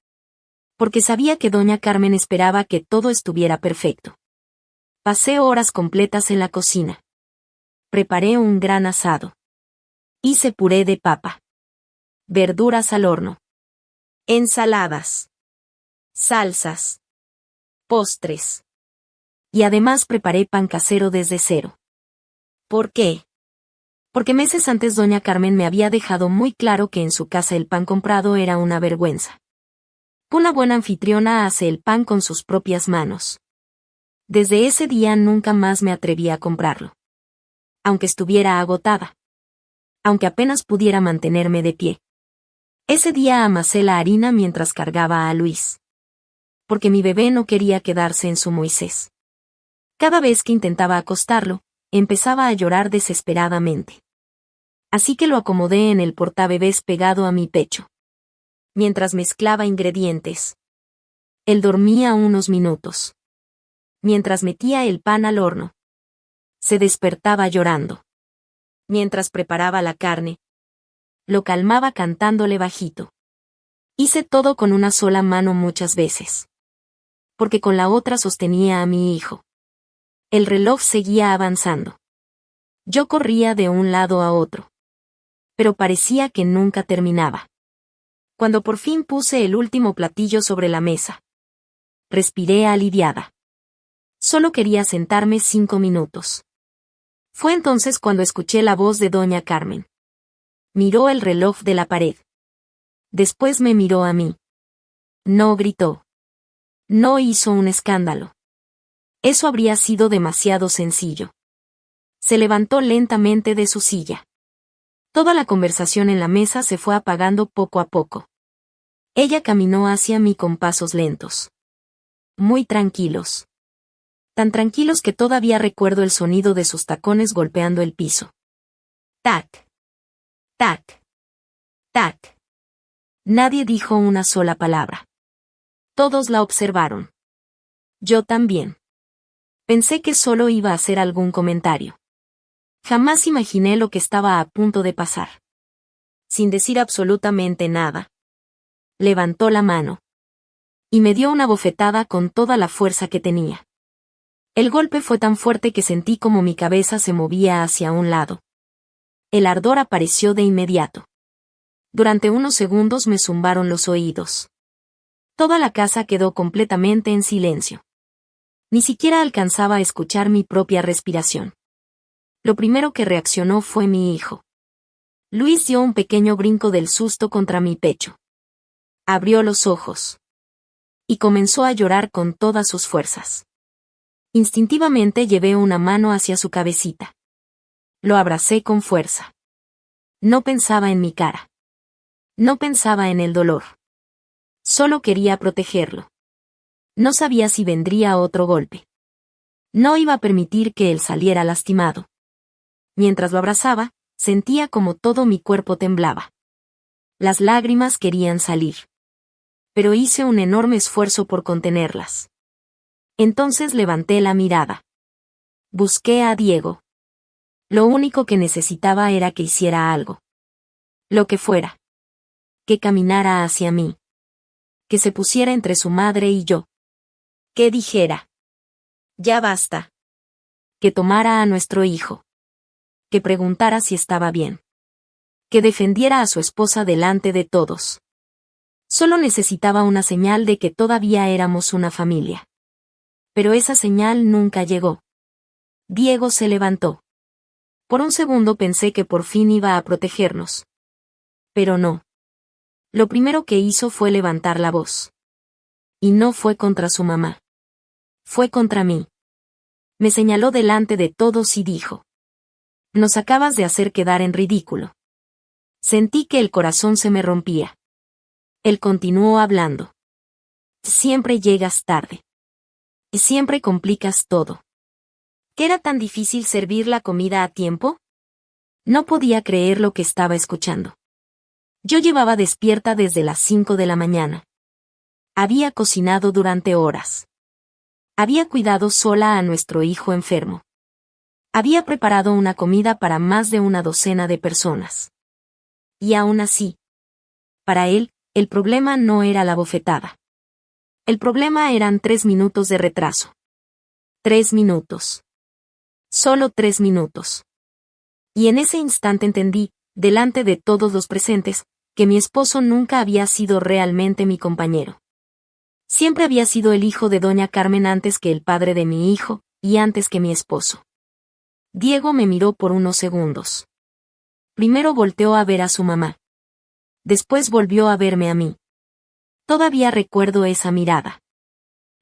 Speaker 1: Porque sabía que doña Carmen esperaba que todo estuviera perfecto. Pasé horas completas en la cocina. Preparé un gran asado. Hice puré de papa. verduras al horno, ensaladas, salsas, postres. Y además preparé pan casero desde cero. ¿Por qué? Porque meses antes doña Carmen me había dejado muy claro que en su casa el pan comprado era una vergüenza. Una buena anfitriona hace el pan con sus propias manos. Desde ese día nunca más me atreví a comprarlo. Aunque estuviera agotada. Aunque apenas pudiera mantenerme de pie. Ese día amasé la harina mientras cargaba a Luis. Porque mi bebé no quería quedarse en su Moisés. Cada vez que intentaba acostarlo, empezaba a llorar desesperadamente. Así que lo acomodé en el portabebés pegado a mi pecho. Mientras mezclaba ingredientes. Él dormía unos minutos. Mientras metía el pan al horno. Se despertaba llorando. Mientras preparaba la carne. Lo calmaba cantándole bajito. Hice todo con una sola mano muchas veces. Porque con la otra sostenía a mi hijo. El reloj seguía avanzando. Yo corría de un lado a otro. Pero parecía que nunca terminaba. Cuando por fin puse el último platillo sobre la mesa. Respiré aliviada. Solo quería sentarme 5 minutos. Fue entonces cuando escuché la voz de doña Carmen. Miró el reloj de la pared. Después me miró a mí. No gritó. No hizo un escándalo. Eso habría sido demasiado sencillo. Se levantó lentamente de su silla. Toda la conversación en la mesa se fue apagando poco a poco. Ella caminó hacia mí con pasos lentos. Muy tranquilos. Tan tranquilos que todavía recuerdo el sonido de sus tacones golpeando el piso. Tac. Tac. Tac. Nadie dijo una sola palabra. Todos la observaron. Yo también. Pensé que solo iba a hacer algún comentario. Jamás imaginé lo que estaba a punto de pasar. Sin decir absolutamente nada. Levantó la mano. Y me dio una bofetada con toda la fuerza que tenía. El golpe fue tan fuerte que sentí como mi cabeza se movía hacia un lado. El ardor apareció de inmediato. Durante unos segundos me zumbaron los oídos. Toda la casa quedó completamente en silencio. Ni siquiera alcanzaba a escuchar mi propia respiración. Lo primero que reaccionó fue mi hijo. Luis dio un pequeño brinco del susto contra mi pecho. Abrió los ojos. Y comenzó a llorar con todas sus fuerzas. Instintivamente llevé una mano hacia su cabecita. Lo abracé con fuerza. No pensaba en mi cara. No pensaba en el dolor. Solo quería protegerlo. No sabía si vendría otro golpe. No iba a permitir que él saliera lastimado. Mientras lo abrazaba, sentía como todo mi cuerpo temblaba. Las lágrimas querían salir. Pero hice un enorme esfuerzo por contenerlas. Entonces levanté la mirada. Busqué a Diego. Lo único que necesitaba era que hiciera algo. Lo que fuera. Que caminara hacia mí. Que se pusiera entre su madre y yo. Que dijera. Ya basta. Que tomara a nuestro hijo. Que preguntara si estaba bien. Que defendiera a su esposa delante de todos. Solo necesitaba una señal de que todavía éramos una familia. Pero esa señal nunca llegó. Diego se levantó. Por un segundo pensé que por fin iba a protegernos. Pero no. Lo primero que hizo fue levantar la voz. Y no fue contra su mamá. Fue contra mí. Me señaló delante de todos y dijo. Nos acabas de hacer quedar en ridículo. Sentí que el corazón se me rompía. Él continuó hablando. Siempre llegas tarde. Y siempre complicas todo. ¿Qué era tan difícil servir la comida a tiempo? No podía creer lo que estaba escuchando. Yo llevaba despierta desde las 5 de la mañana. Había cocinado durante horas. Había cuidado sola a nuestro hijo enfermo. Había preparado una comida para más de una docena de personas. Y aún así, para él, el problema no era la bofetada. El problema eran 3 minutos de retraso. 3 minutos. Solo 3 minutos. Y en ese instante entendí, delante de todos los presentes, que mi esposo nunca había sido realmente mi compañero. Siempre había sido el hijo de doña Carmen antes que el padre de mi hijo, y antes que mi esposo. Diego me miró por unos segundos. Primero volteó a ver a su mamá. Después volvió a verme a mí. Todavía recuerdo esa mirada.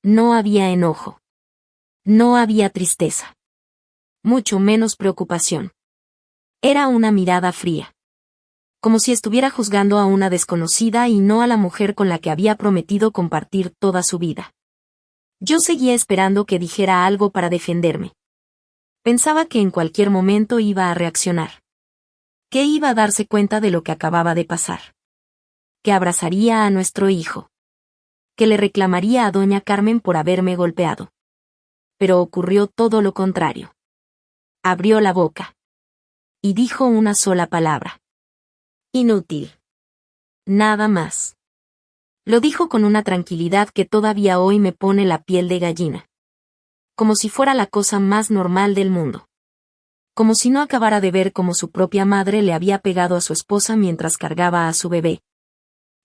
Speaker 1: No había enojo. No había tristeza. Mucho menos preocupación. Era una mirada fría. Como si estuviera juzgando a una desconocida y no a la mujer con la que había prometido compartir toda su vida. Yo seguía esperando que dijera algo para defenderme. Pensaba que en cualquier momento iba a reaccionar. Que iba a darse cuenta de lo que acababa de pasar. Que abrazaría a nuestro hijo. Que le reclamaría a doña Carmen por haberme golpeado. Pero ocurrió todo lo contrario. Abrió la boca. Y dijo una sola palabra. Inútil. Nada más. Lo dijo con una tranquilidad que todavía hoy me pone la piel de gallina. Como si fuera la cosa más normal del mundo. Como si no acabara de ver cómo su propia madre le había pegado a su esposa mientras cargaba a su bebé.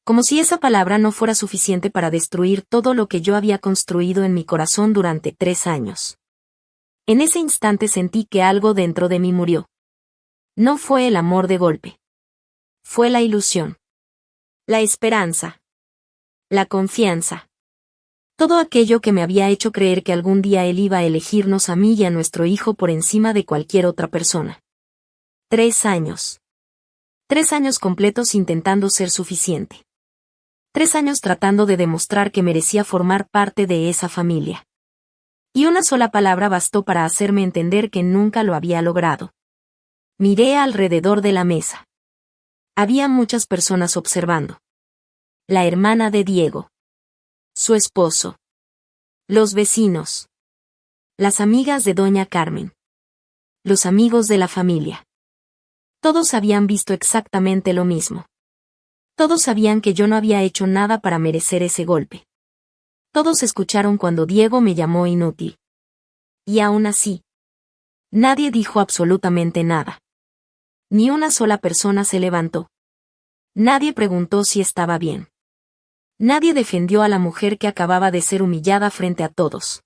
Speaker 1: Como si esa palabra no fuera suficiente para destruir todo lo que yo había construido en mi corazón durante 3 años. En ese instante sentí que algo dentro de mí murió. No fue el amor de golpe. Fue la ilusión. La esperanza. La confianza. Todo aquello que me había hecho creer que algún día él iba a elegirnos a mí y a nuestro hijo por encima de cualquier otra persona. 3 años. 3 años completos intentando ser suficiente. 3 años tratando de demostrar que merecía formar parte de esa familia. Y una sola palabra bastó para hacerme entender que nunca lo había logrado. Miré alrededor de la mesa. Había muchas personas observando. La hermana de Diego. Su esposo. Los vecinos. Las amigas de doña Carmen. Los amigos de la familia. Todos habían visto exactamente lo mismo. Todos sabían que yo no había hecho nada para merecer ese golpe. Todos escucharon cuando Diego me llamó inútil. Y aún así, nadie dijo absolutamente nada. Ni una sola persona se levantó. Nadie preguntó si estaba bien. Nadie defendió a la mujer que acababa de ser humillada frente a todos.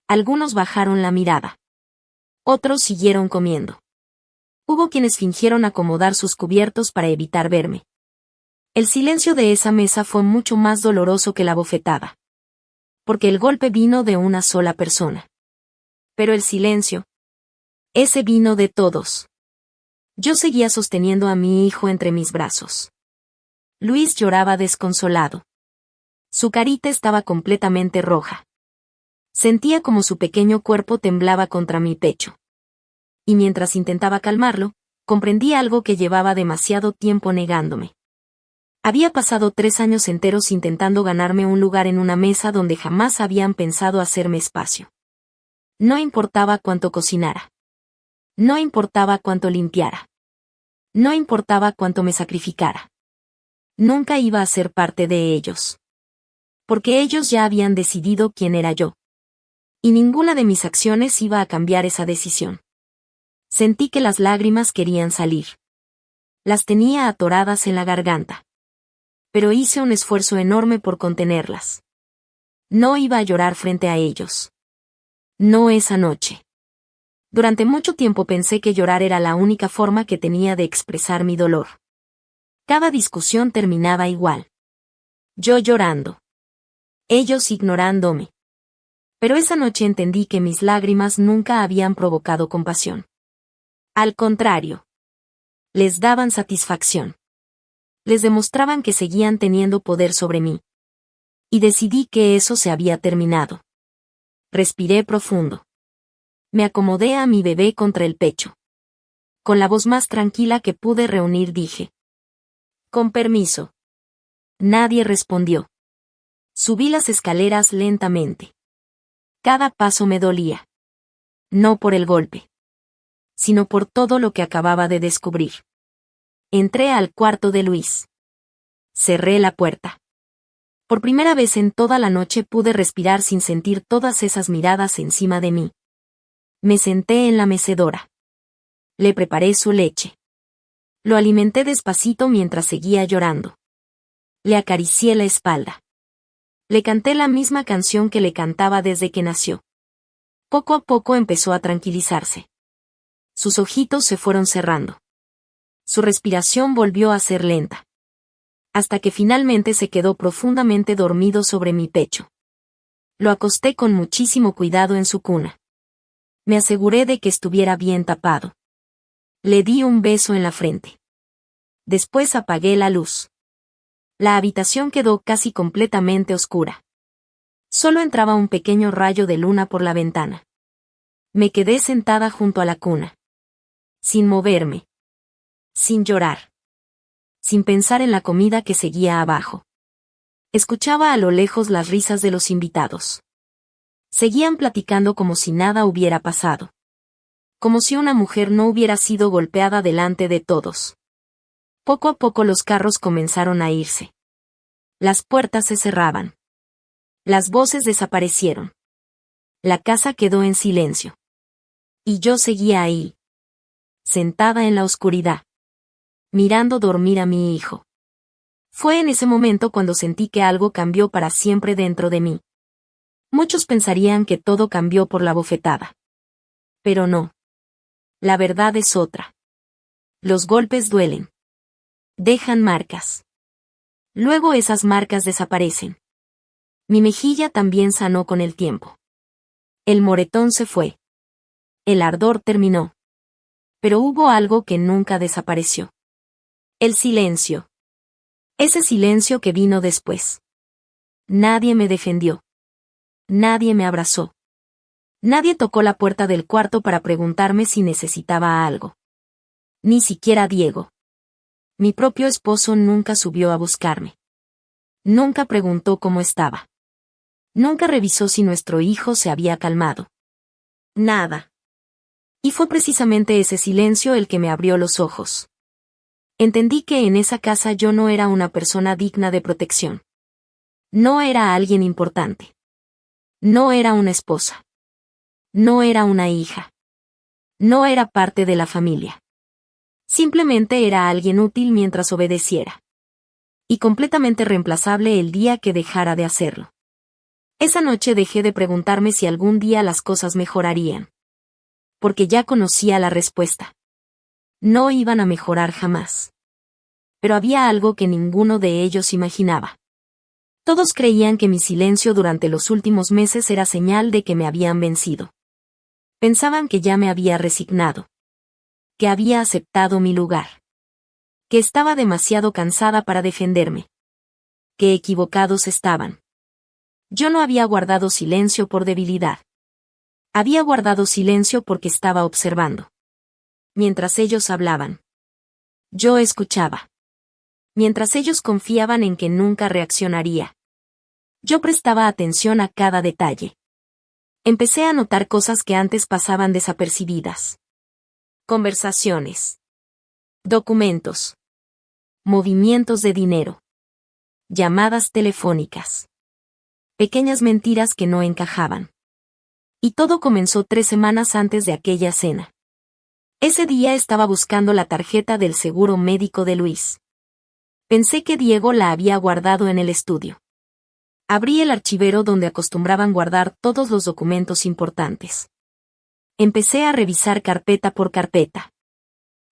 Speaker 1: Algunos bajaron la mirada. Otros siguieron comiendo. Hubo quienes fingieron acomodar sus cubiertos para evitar verme. El silencio de esa mesa fue mucho más doloroso que la bofetada. Porque el golpe vino de una sola persona. Pero el silencio, ese vino de todos. Yo seguía sosteniendo a mi hijo entre mis brazos. Luis lloraba desconsolado. Su carita estaba completamente roja. Sentía como su pequeño cuerpo temblaba contra mi pecho. Y mientras intentaba calmarlo, comprendí algo que llevaba demasiado tiempo negándome. Había pasado 3 años enteros intentando ganarme un lugar en una mesa donde jamás habían pensado hacerme espacio. No importaba cuánto cocinara. No importaba cuánto limpiara. No importaba cuánto me sacrificara. Nunca iba a ser parte de ellos. Porque ellos ya habían decidido quién era yo. Y ninguna de mis acciones iba a cambiar esa decisión. Sentí que las lágrimas querían salir. Las tenía atoradas en la garganta. Pero hice un esfuerzo enorme por contenerlas. No iba a llorar frente a ellos. No esa noche. Durante mucho tiempo pensé que llorar era la única forma que tenía de expresar mi dolor. Cada discusión terminaba igual. Yo llorando. Ellos ignorándome. Pero esa noche entendí que mis lágrimas nunca habían provocado compasión. Al contrario. Les daban satisfacción. Les demostraban que seguían teniendo poder sobre mí. Y decidí que eso se había terminado. Respiré profundo. Me acomodé a mi bebé contra el pecho. Con la voz más tranquila que pude reunir dije. Con permiso. Nadie respondió. Subí las escaleras lentamente. Cada paso me dolía. No por el golpe. Sino por todo lo que acababa de descubrir. Entré al cuarto de Luis. Cerré la puerta. Por primera vez en toda la noche pude respirar sin sentir todas esas miradas encima de mí. Me senté en la mecedora. Le preparé su leche. Lo alimenté despacito mientras seguía llorando. Le acaricié la espalda. Le canté la misma canción que le cantaba desde que nació. Poco a poco empezó a tranquilizarse. Sus ojitos se fueron cerrando. Su respiración volvió a ser lenta. Hasta que finalmente se quedó profundamente dormido sobre mi pecho. Lo acosté con muchísimo cuidado en su cuna. Me aseguré de que estuviera bien tapado. Le di un beso en la frente. Después apagué la luz. La habitación quedó casi completamente oscura. Solo entraba un pequeño rayo de luna por la ventana. Me quedé sentada junto a la cuna. Sin moverme. Sin llorar. Sin pensar en la comida que seguía abajo. Escuchaba a lo lejos las risas de los invitados. Seguían platicando como si nada hubiera pasado. Como si una mujer no hubiera sido golpeada delante de todos. Poco a poco los carros comenzaron a irse. Las puertas se cerraban. Las voces desaparecieron. La casa quedó en silencio. Y yo seguía ahí. Sentada en la oscuridad. Mirando dormir a mi hijo. Fue en ese momento cuando sentí que algo cambió para siempre dentro de mí. Muchos pensarían que todo cambió por la bofetada. Pero no. La verdad es otra. Los golpes duelen. Dejan marcas. Luego esas marcas desaparecen. Mi mejilla también sanó con el tiempo. El moretón se fue. El ardor terminó. Pero hubo algo que nunca desapareció. El silencio. Ese silencio que vino después. Nadie me defendió. Nadie me abrazó. Nadie tocó la puerta del cuarto para preguntarme si necesitaba algo. Ni siquiera Diego. Mi propio esposo nunca subió a buscarme. Nunca preguntó cómo estaba. Nunca revisó si nuestro hijo se había calmado. Nada. Y fue precisamente ese silencio el que me abrió los ojos. Entendí que en esa casa yo no era una persona digna de protección. No era alguien importante. No era una esposa. No era una hija. No era parte de la familia. Simplemente era alguien útil mientras obedeciera. Y completamente reemplazable el día que dejara de hacerlo. Esa noche dejé de preguntarme si algún día las cosas mejorarían. Porque ya conocía la respuesta. No iban a mejorar jamás. Pero había algo que ninguno de ellos imaginaba. Todos creían que mi silencio durante los últimos meses era señal de que me habían vencido. Pensaban que ya me había resignado. Que había aceptado mi lugar. Que estaba demasiado cansada para defenderme. Que equivocados estaban. Yo no había guardado silencio por debilidad. Había guardado silencio porque estaba observando. Mientras ellos hablaban. Yo escuchaba. Mientras ellos confiaban en que nunca reaccionaría. Yo prestaba atención a cada detalle. Empecé a notar cosas que antes pasaban desapercibidas. Conversaciones. Documentos. Movimientos de dinero. Llamadas telefónicas. Pequeñas mentiras que no encajaban. Y todo comenzó 3 semanas antes de aquella cena. Ese día estaba buscando la tarjeta del seguro médico de Luis. Pensé que Diego la había guardado en el estudio. Abrí el archivero donde acostumbraban guardar todos los documentos importantes. Empecé a revisar carpeta por carpeta.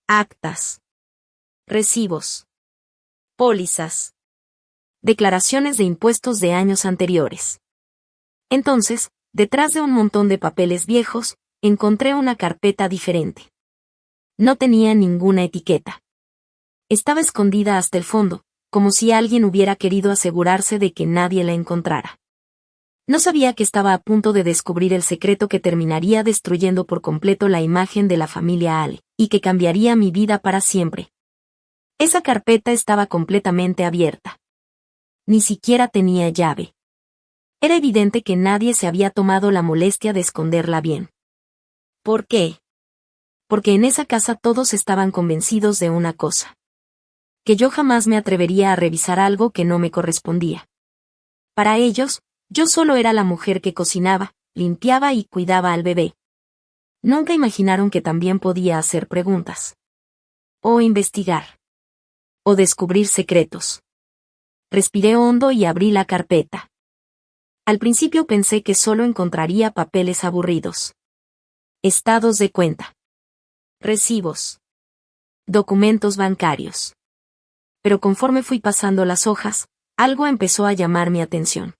Speaker 1: Actas. Recibos. Pólizas. Declaraciones de impuestos de años anteriores. Entonces, detrás de un montón de papeles viejos, encontré una carpeta diferente. No tenía ninguna etiqueta. Estaba escondida hasta el fondo, como si alguien hubiera querido asegurarse de que nadie la encontrara. No sabía que estaba a punto de descubrir el secreto que terminaría destruyendo por completo la imagen de la familia Ale, y que cambiaría mi vida para siempre. Esa carpeta estaba completamente abierta. Ni siquiera tenía llave. Era evidente que nadie se había tomado la molestia de esconderla bien. ¿Por qué? Porque en esa casa todos estaban convencidos de una cosa. Que yo jamás me atrevería a revisar algo que no me correspondía. Para ellos, yo solo era la mujer que cocinaba, limpiaba y cuidaba al bebé. Nunca imaginaron que también podía hacer preguntas. o investigar, o descubrir secretos. Respiré hondo y abrí la carpeta. Al principio pensé que solo encontraría papeles aburridos. Estados de cuenta. Recibos. Documentos bancarios. Pero conforme fui pasando las hojas, algo empezó a llamar mi atención.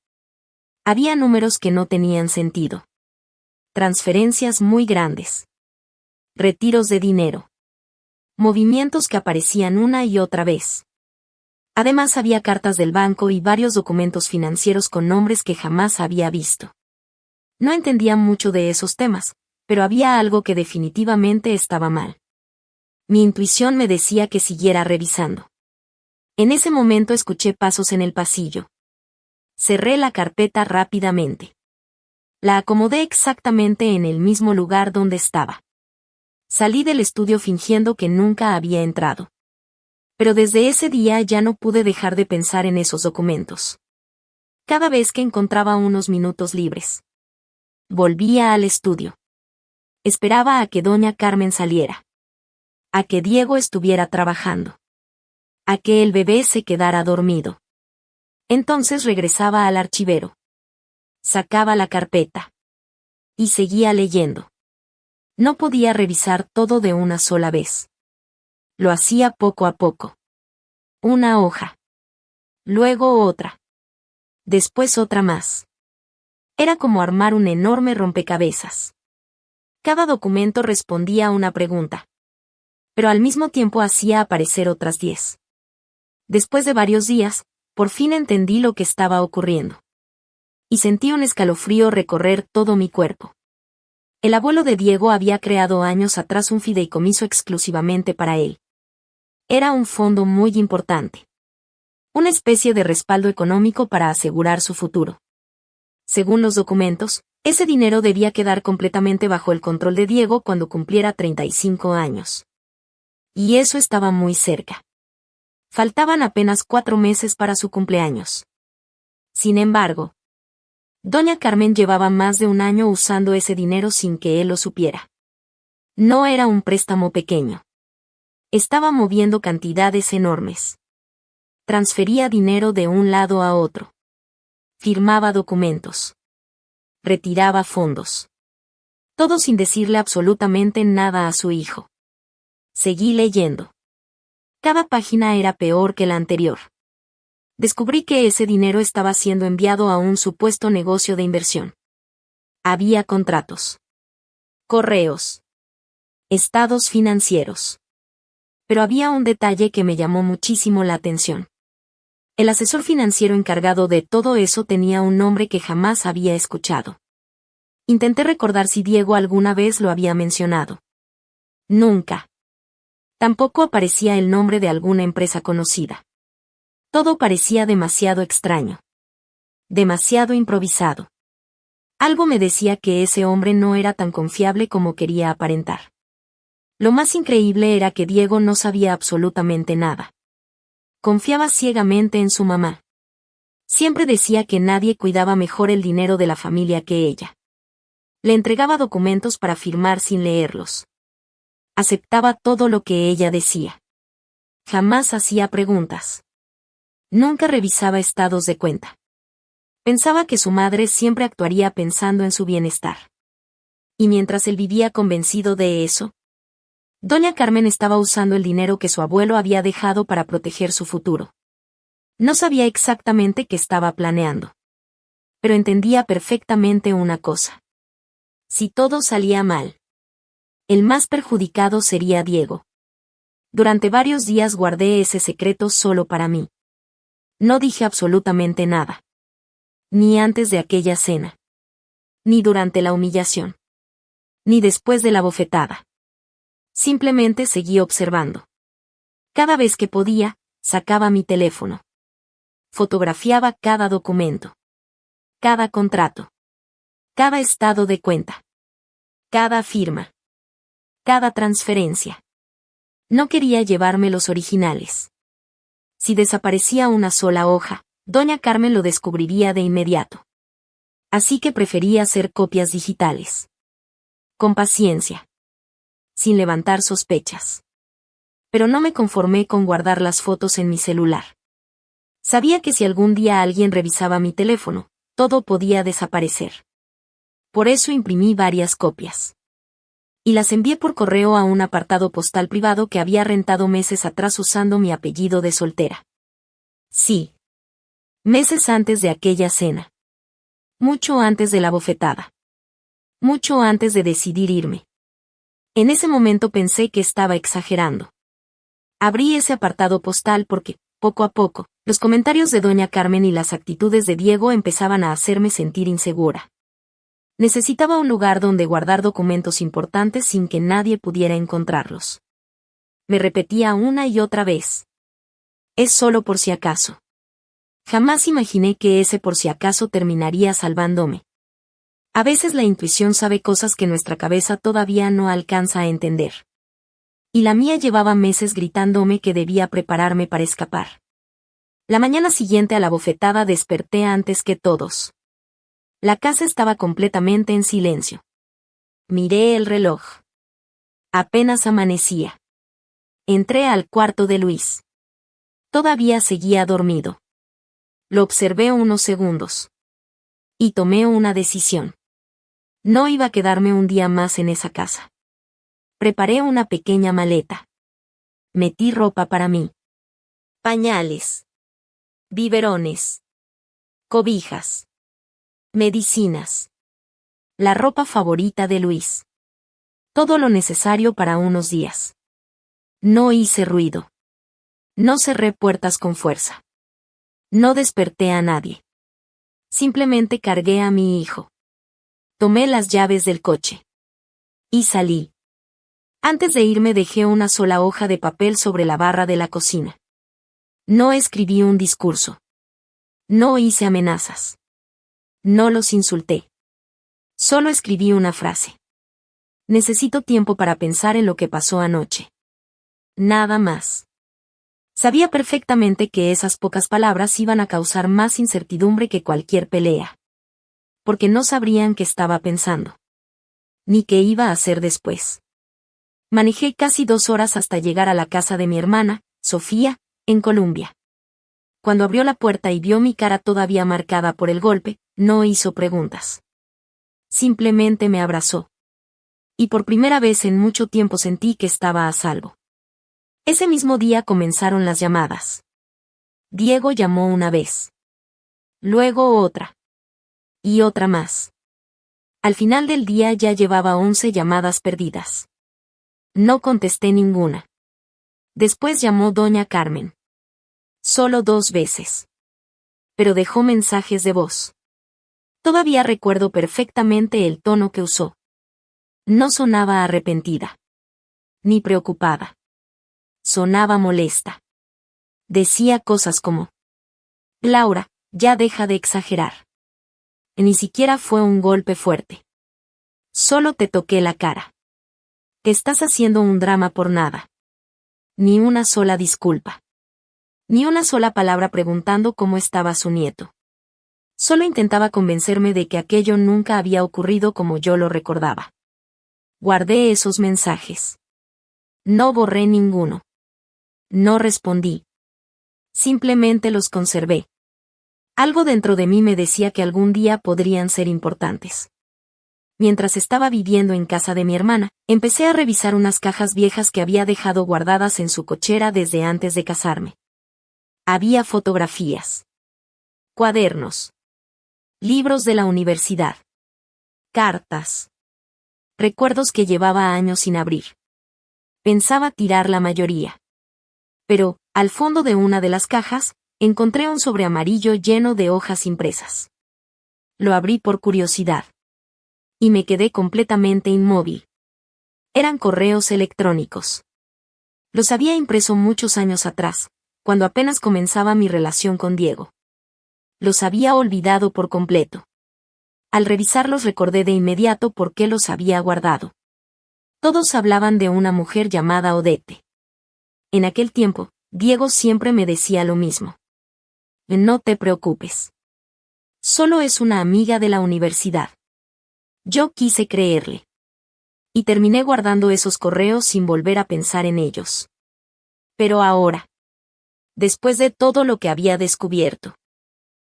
Speaker 1: Había números que no tenían sentido. Transferencias muy grandes. Retiros de dinero. Movimientos que aparecían una y otra vez. Además había cartas del banco y varios documentos financieros con nombres que jamás había visto. No entendía mucho de esos temas, pero había algo que definitivamente estaba mal. Mi intuición me decía que siguiera revisando. En ese momento escuché pasos en el pasillo. Cerré la carpeta rápidamente. La acomodé exactamente en el mismo lugar donde estaba. Salí del estudio fingiendo que nunca había entrado. Pero desde ese día ya no pude dejar de pensar en esos documentos. Cada vez que encontraba unos minutos libres, volvía al estudio. Esperaba a que doña Carmen saliera. A que Diego estuviera trabajando. A que el bebé se quedara dormido. Entonces regresaba al archivero. Sacaba la carpeta. Y seguía leyendo. No podía revisar todo de una sola vez. Lo hacía poco a poco. Una hoja. Luego otra. Después otra más. Era como armar un enorme rompecabezas. Cada documento respondía a una pregunta. Pero al mismo tiempo hacía aparecer otras 10. Después de varios días, por fin entendí lo que estaba ocurriendo. Y sentí un escalofrío recorrer todo mi cuerpo. El abuelo de Diego había creado años atrás un fideicomiso exclusivamente para él. Era un fondo muy importante. Una especie de respaldo económico para asegurar su futuro. Según los documentos, ese dinero debía quedar completamente bajo el control de Diego cuando cumpliera 35 años. Y eso estaba muy cerca. Faltaban apenas 4 meses para su cumpleaños. Sin embargo, doña Carmen llevaba más de un año usando ese dinero sin que él lo supiera. No era un préstamo pequeño. Estaba moviendo cantidades enormes. Transfería dinero de un lado a otro. Firmaba documentos. Retiraba fondos. Todo sin decirle absolutamente nada a su hijo. Seguí leyendo. Cada página era peor que la anterior. Descubrí que ese dinero estaba siendo enviado a un supuesto negocio de inversión. Había contratos. Correos. Estados financieros. Pero había un detalle que me llamó muchísimo la atención. El asesor financiero encargado de todo eso tenía un nombre que jamás había escuchado. Intenté recordar si Diego alguna vez lo había mencionado. Nunca. Tampoco aparecía el nombre de alguna empresa conocida. Todo parecía demasiado extraño. Demasiado improvisado. Algo me decía que ese hombre no era tan confiable como quería aparentar. Lo más increíble era que Diego no sabía absolutamente nada. Confiaba ciegamente en su mamá. Siempre decía que nadie cuidaba mejor el dinero de la familia que ella. Le entregaba documentos para firmar sin leerlos. Aceptaba todo lo que ella decía. Jamás hacía preguntas. Nunca revisaba estados de cuenta. Pensaba que su madre siempre actuaría pensando en su bienestar. Y mientras él vivía convencido de eso, doña Carmen estaba usando el dinero que su abuelo había dejado para proteger su futuro. No sabía exactamente qué estaba planeando. Pero entendía perfectamente una cosa. Si todo salía mal, el más perjudicado sería Diego. Durante varios días guardé ese secreto solo para mí. No dije absolutamente nada. Ni antes de aquella cena. Ni durante la humillación. Ni después de la bofetada. Simplemente seguí observando. Cada vez que podía, sacaba mi teléfono. Fotografiaba cada documento. Cada contrato. Cada estado de cuenta. Cada firma. Cada transferencia. No quería llevarme los originales. Si desaparecía una sola hoja, doña Carmen lo descubriría de inmediato. Así que prefería hacer copias digitales. Con paciencia. Sin levantar sospechas. Pero no me conformé con guardar las fotos en mi celular. Sabía que si algún día alguien revisaba mi teléfono, todo podía desaparecer. Por eso imprimí varias copias. Y las envié por correo a un apartado postal privado que había rentado meses atrás usando mi apellido de soltera. Sí. Meses antes de aquella cena. Mucho antes de la bofetada. Mucho antes de decidir irme. En ese momento pensé que estaba exagerando. Abrí ese apartado postal porque, poco a poco, los comentarios de doña Carmen y las actitudes de Diego empezaban a hacerme sentir insegura. Necesitaba un lugar donde guardar documentos importantes sin que nadie pudiera encontrarlos. Me repetía una y otra vez. Es solo por si acaso. Jamás imaginé que ese por si acaso terminaría salvándome. A veces la intuición sabe cosas que nuestra cabeza todavía no alcanza a entender. Y la mía llevaba meses gritándome que debía prepararme para escapar. La mañana siguiente a la bofetada desperté antes que todos. La casa estaba completamente en silencio. Miré el reloj. Apenas amanecía. Entré al cuarto de Luis. Todavía seguía dormido. Lo observé unos segundos. Y tomé una decisión. No iba a quedarme un día más en esa casa. Preparé una pequeña maleta. Metí ropa para mí. Pañales. Biberones. Cobijas. Medicinas. La ropa favorita de Luis. Todo lo necesario para unos días. No hice ruido. No cerré puertas con fuerza. No desperté a nadie. Simplemente cargué a mi hijo. Tomé las llaves del coche. Y salí. Antes de irme dejé una sola hoja de papel sobre la barra de la cocina. No escribí un discurso. No hice amenazas. No los insulté. Solo escribí una frase. Necesito tiempo para pensar en lo que pasó anoche. Nada más. Sabía perfectamente que esas pocas palabras iban a causar más incertidumbre que cualquier pelea. Porque no sabrían qué estaba pensando. Ni qué iba a hacer después. Manejé casi 2 horas hasta llegar a la casa de mi hermana, Sofía, en Colombia. Cuando abrió la puerta y vio mi cara todavía marcada por el golpe, no hizo preguntas. Simplemente me abrazó. Y por primera vez en mucho tiempo sentí que estaba a salvo. Ese mismo día comenzaron las llamadas. Diego llamó una vez. Luego otra. Y otra más. Al final del día ya llevaba 11 llamadas perdidas. No contesté ninguna. Después llamó doña Carmen. Solo 2 veces. Pero dejó mensajes de voz. Todavía recuerdo perfectamente el tono que usó. No sonaba arrepentida. Ni preocupada. Sonaba molesta. Decía cosas como: Laura, ya deja de exagerar. Ni siquiera fue un golpe fuerte. Solo te toqué la cara. Te estás haciendo un drama por nada. Ni una sola disculpa. Ni una sola palabra preguntando cómo estaba su nieto. Solo intentaba convencerme de que aquello nunca había ocurrido como yo lo recordaba. Guardé esos mensajes. No borré ninguno. No respondí. Simplemente los conservé. Algo dentro de mí me decía que algún día podrían ser importantes. Mientras estaba viviendo en casa de mi hermana, empecé a revisar unas cajas viejas que había dejado guardadas en su cochera desde antes de casarme. Había fotografías. Cuadernos. Libros de la universidad. Cartas. Recuerdos que llevaba años sin abrir. Pensaba tirar la mayoría. Pero, al fondo de una de las cajas, encontré un sobre amarillo lleno de hojas impresas. Lo abrí por curiosidad. Y me quedé completamente inmóvil. Eran correos electrónicos. Los había impreso muchos años atrás, cuando apenas comenzaba mi relación con Diego. Los había olvidado por completo. Al revisarlos recordé de inmediato por qué los había guardado. Todos hablaban de una mujer llamada Odette. En aquel tiempo, Diego siempre me decía lo mismo. No te preocupes. Solo es una amiga de la universidad. Yo quise creerle. Y terminé guardando esos correos sin volver a pensar en ellos. Pero ahora, después de todo lo que había descubierto,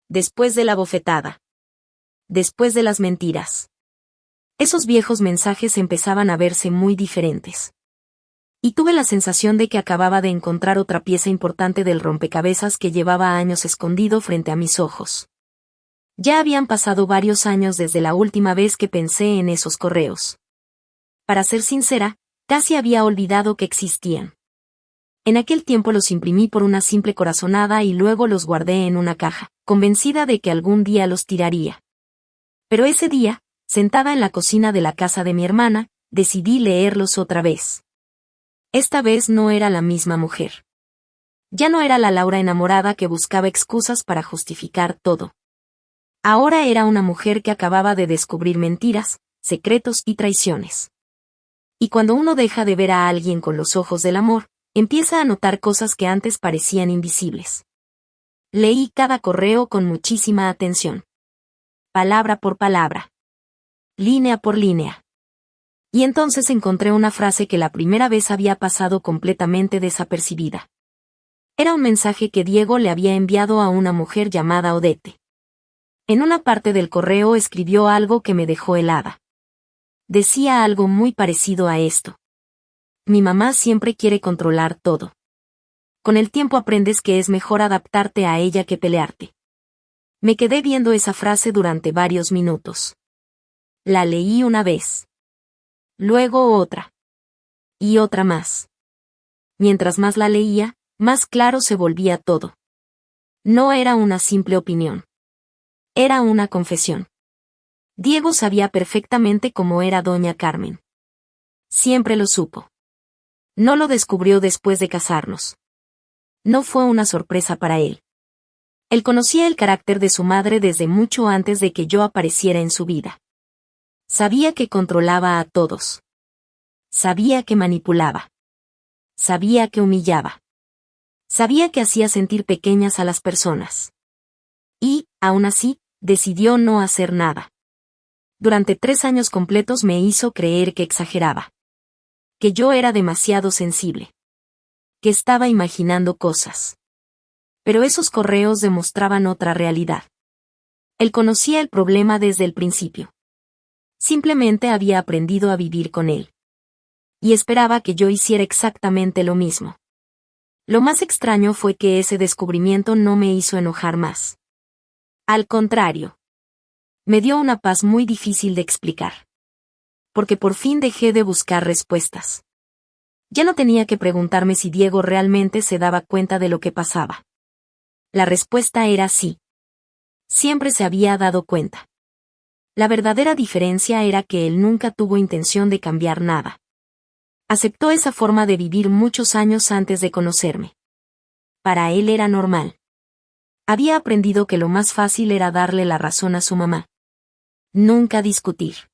Speaker 1: después de la bofetada, después de las mentiras, esos viejos mensajes empezaban a verse muy diferentes. Y tuve la sensación de que acababa de encontrar otra pieza importante del rompecabezas que llevaba años escondido frente a mis ojos. Ya habían pasado varios años desde la última vez que pensé en esos correos. Para ser sincera, casi había olvidado que existían. En aquel tiempo los imprimí por una simple corazonada y luego los guardé en una caja, convencida de que algún día los tiraría. Pero ese día, sentada en la cocina de la casa de mi hermana, decidí leerlos otra vez. Esta vez no era la misma mujer. Ya no era la Laura enamorada que buscaba excusas para justificar todo. Ahora era una mujer que acababa de descubrir mentiras, secretos y traiciones. Y cuando uno deja de ver a alguien con los ojos del amor, empieza a notar cosas que antes parecían invisibles. Leí cada correo con muchísima atención. Palabra por palabra. Línea por línea. Y entonces encontré una frase que la primera vez había pasado completamente desapercibida. Era un mensaje que Diego le había enviado a una mujer llamada Odette. En una parte del correo escribió algo que me dejó helada. Decía algo muy parecido a esto. Mi mamá siempre quiere controlar todo. Con el tiempo aprendes que es mejor adaptarte a ella que pelearte. Me quedé viendo esa frase durante varios minutos. La leí una vez. Luego otra. Y otra más. Mientras más la leía, más claro se volvía todo. No era una simple opinión. Era una confesión. Diego sabía perfectamente cómo era doña Carmen. Siempre lo supo. No lo descubrió después de casarnos. No fue una sorpresa para él. Él conocía el carácter de su madre desde mucho antes de que yo apareciera en su vida. Sabía que controlaba a todos. Sabía que manipulaba. Sabía que humillaba. Sabía que hacía sentir pequeñas a las personas. Y, aún así, decidió no hacer nada. Durante 3 años completos me hizo creer que exageraba. Que yo era demasiado sensible. Que estaba imaginando cosas. Pero esos correos demostraban otra realidad. Él conocía el problema desde el principio. Simplemente había aprendido a vivir con él. Y esperaba que yo hiciera exactamente lo mismo. Lo más extraño fue que ese descubrimiento no me hizo enojar más. Al contrario. Me dio una paz muy difícil de explicar. Porque por fin dejé de buscar respuestas. Ya no tenía que preguntarme si Diego realmente se daba cuenta de lo que pasaba. La respuesta era sí. Siempre se había dado cuenta. La verdadera diferencia era que él nunca tuvo intención de cambiar nada. Aceptó esa forma de vivir muchos años antes de conocerme. Para él era normal. Había aprendido que lo más fácil era darle la razón a su mamá. Nunca discutir.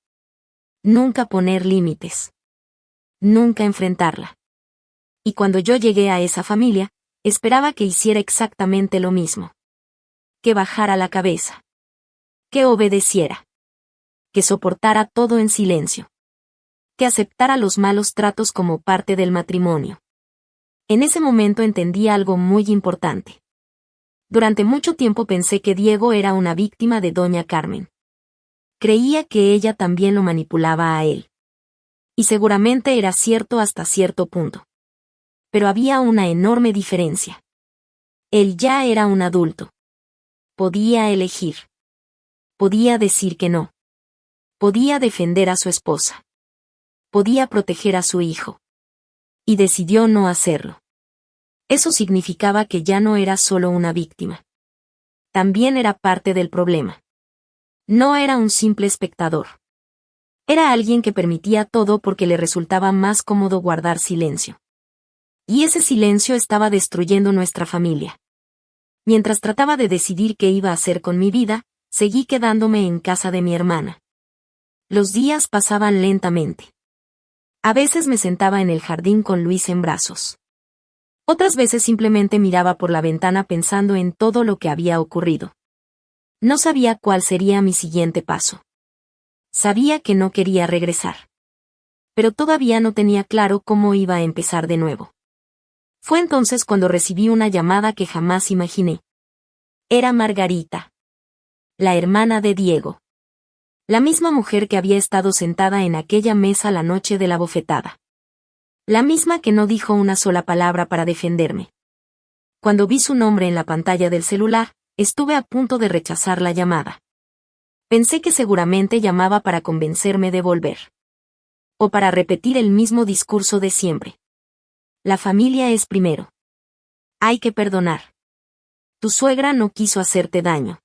Speaker 1: Nunca poner límites. Nunca enfrentarla. Y cuando yo llegué a esa familia, esperaba que hiciera exactamente lo mismo. Que bajara la cabeza. Que obedeciera. Que soportara todo en silencio. Que aceptara los malos tratos como parte del matrimonio. En ese momento entendí algo muy importante. Durante mucho tiempo pensé que Diego era una víctima de doña Carmen. Creía que ella también lo manipulaba a él. Y seguramente era cierto hasta cierto punto. Pero había una enorme diferencia. Él ya era un adulto. Podía elegir. Podía decir que no. Podía defender a su esposa. Podía proteger a su hijo. Y decidió no hacerlo. Eso significaba que ya no era solo una víctima. También era parte del problema. No era un simple espectador. Era alguien que permitía todo porque le resultaba más cómodo guardar silencio. Y ese silencio estaba destruyendo nuestra familia. Mientras trataba de decidir qué iba a hacer con mi vida, seguí quedándome en casa de mi hermana. Los días pasaban lentamente. A veces me sentaba en el jardín con Luis en brazos. Otras veces simplemente miraba por la ventana pensando en todo lo que había ocurrido. No sabía cuál sería mi siguiente paso. Sabía que no quería regresar. Pero todavía no tenía claro cómo iba a empezar de nuevo. Fue entonces cuando recibí una llamada que jamás imaginé. Era Margarita, la hermana de Diego. La misma mujer que había estado sentada en aquella mesa la noche de la bofetada. La misma que no dijo una sola palabra para defenderme. Cuando vi su nombre en la pantalla del celular, estuve a punto de rechazar la llamada. Pensé que seguramente llamaba para convencerme de volver. O para repetir el mismo discurso de siempre. La familia es primero. Hay que perdonar. Tu suegra no quiso hacerte daño.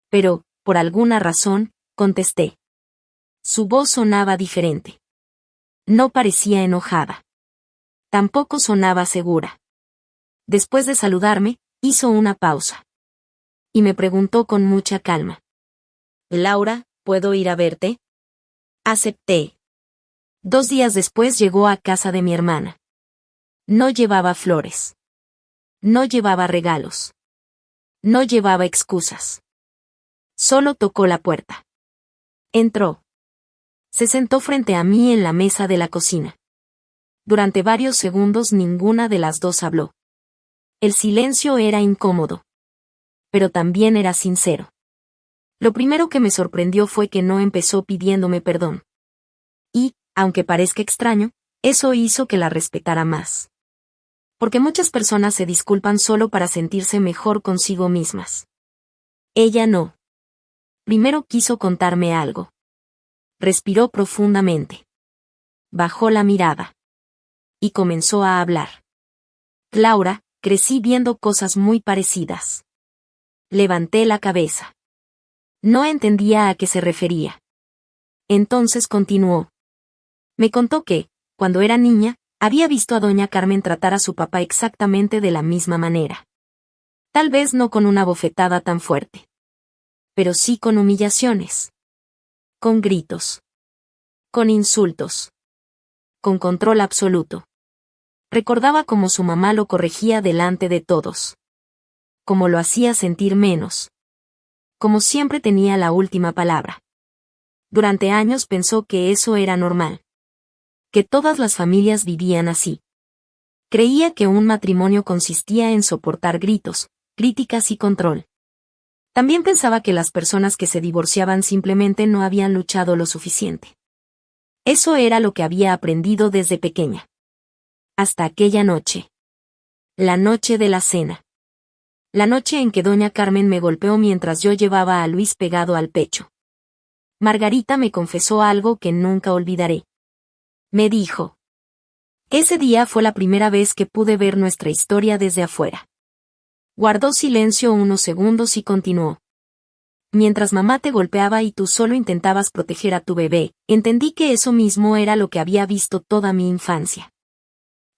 Speaker 1: Pero, por alguna razón, contesté. Su voz sonaba diferente. No parecía enojada. Tampoco sonaba segura. Después de saludarme, hizo una pausa. Y me preguntó con mucha calma. Laura, ¿puedo ir a verte? Acepté. 2 días después llegó a casa de mi hermana. No llevaba flores. No llevaba regalos. No llevaba excusas. Solo tocó la puerta. Entró. Se sentó frente a mí en la mesa de la cocina. Durante varios segundos ninguna de las dos habló. El silencio era incómodo. Pero también era sincero. Lo primero que me sorprendió fue que no empezó pidiéndome perdón. Y, aunque parezca extraño, eso hizo que la respetara más. Porque muchas personas se disculpan solo para sentirse mejor consigo mismas. Ella no. Primero quiso contarme algo. Respiró profundamente. Bajó la mirada. Y comenzó a hablar. Laura, crecí viendo cosas muy parecidas. Levanté la cabeza. No entendía a qué se refería. Entonces continuó. Me contó que, cuando era niña, había visto a doña Carmen tratar a su papá exactamente de la misma manera. Tal vez no con una bofetada tan fuerte. Pero sí con humillaciones. Con gritos. Con insultos. Con control absoluto. Recordaba cómo su mamá lo corregía delante de todos. Cómo lo hacía sentir menos. Como siempre tenía la última palabra. Durante años pensó que eso era normal. Que todas las familias vivían así. Creía que un matrimonio consistía en soportar gritos, críticas y control. También pensaba que las personas que se divorciaban simplemente no habían luchado lo suficiente. Eso era lo que había aprendido desde pequeña. Hasta aquella noche. La noche de la cena. La noche en que doña Carmen me golpeó mientras yo llevaba a Luis pegado al pecho. Margarita me confesó algo que nunca olvidaré. Me dijo. Ese día fue la primera vez que pude ver nuestra historia desde afuera. Guardó silencio unos segundos y continuó. Mientras mamá te golpeaba y tú solo intentabas proteger a tu bebé, entendí que eso mismo era lo que había visto toda mi infancia.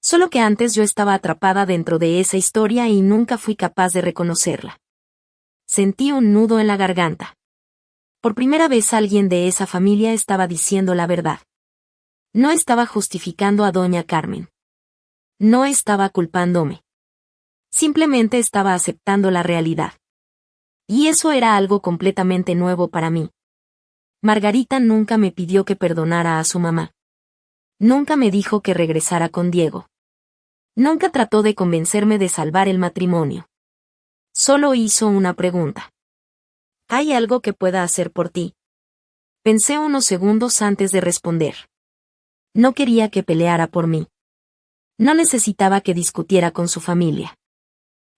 Speaker 1: Solo que antes yo estaba atrapada dentro de esa historia y nunca fui capaz de reconocerla. Sentí un nudo en la garganta. Por primera vez alguien de esa familia estaba diciendo la verdad. No estaba justificando a doña Carmen. No estaba culpándome. Simplemente estaba aceptando la realidad. Y eso era algo completamente nuevo para mí. Margarita nunca me pidió que perdonara a su mamá. Nunca me dijo que regresara con Diego. Nunca trató de convencerme de salvar el matrimonio. Solo hizo una pregunta. ¿Hay algo que pueda hacer por ti? Pensé unos segundos antes de responder. No quería que peleara por mí. No necesitaba que discutiera con su familia.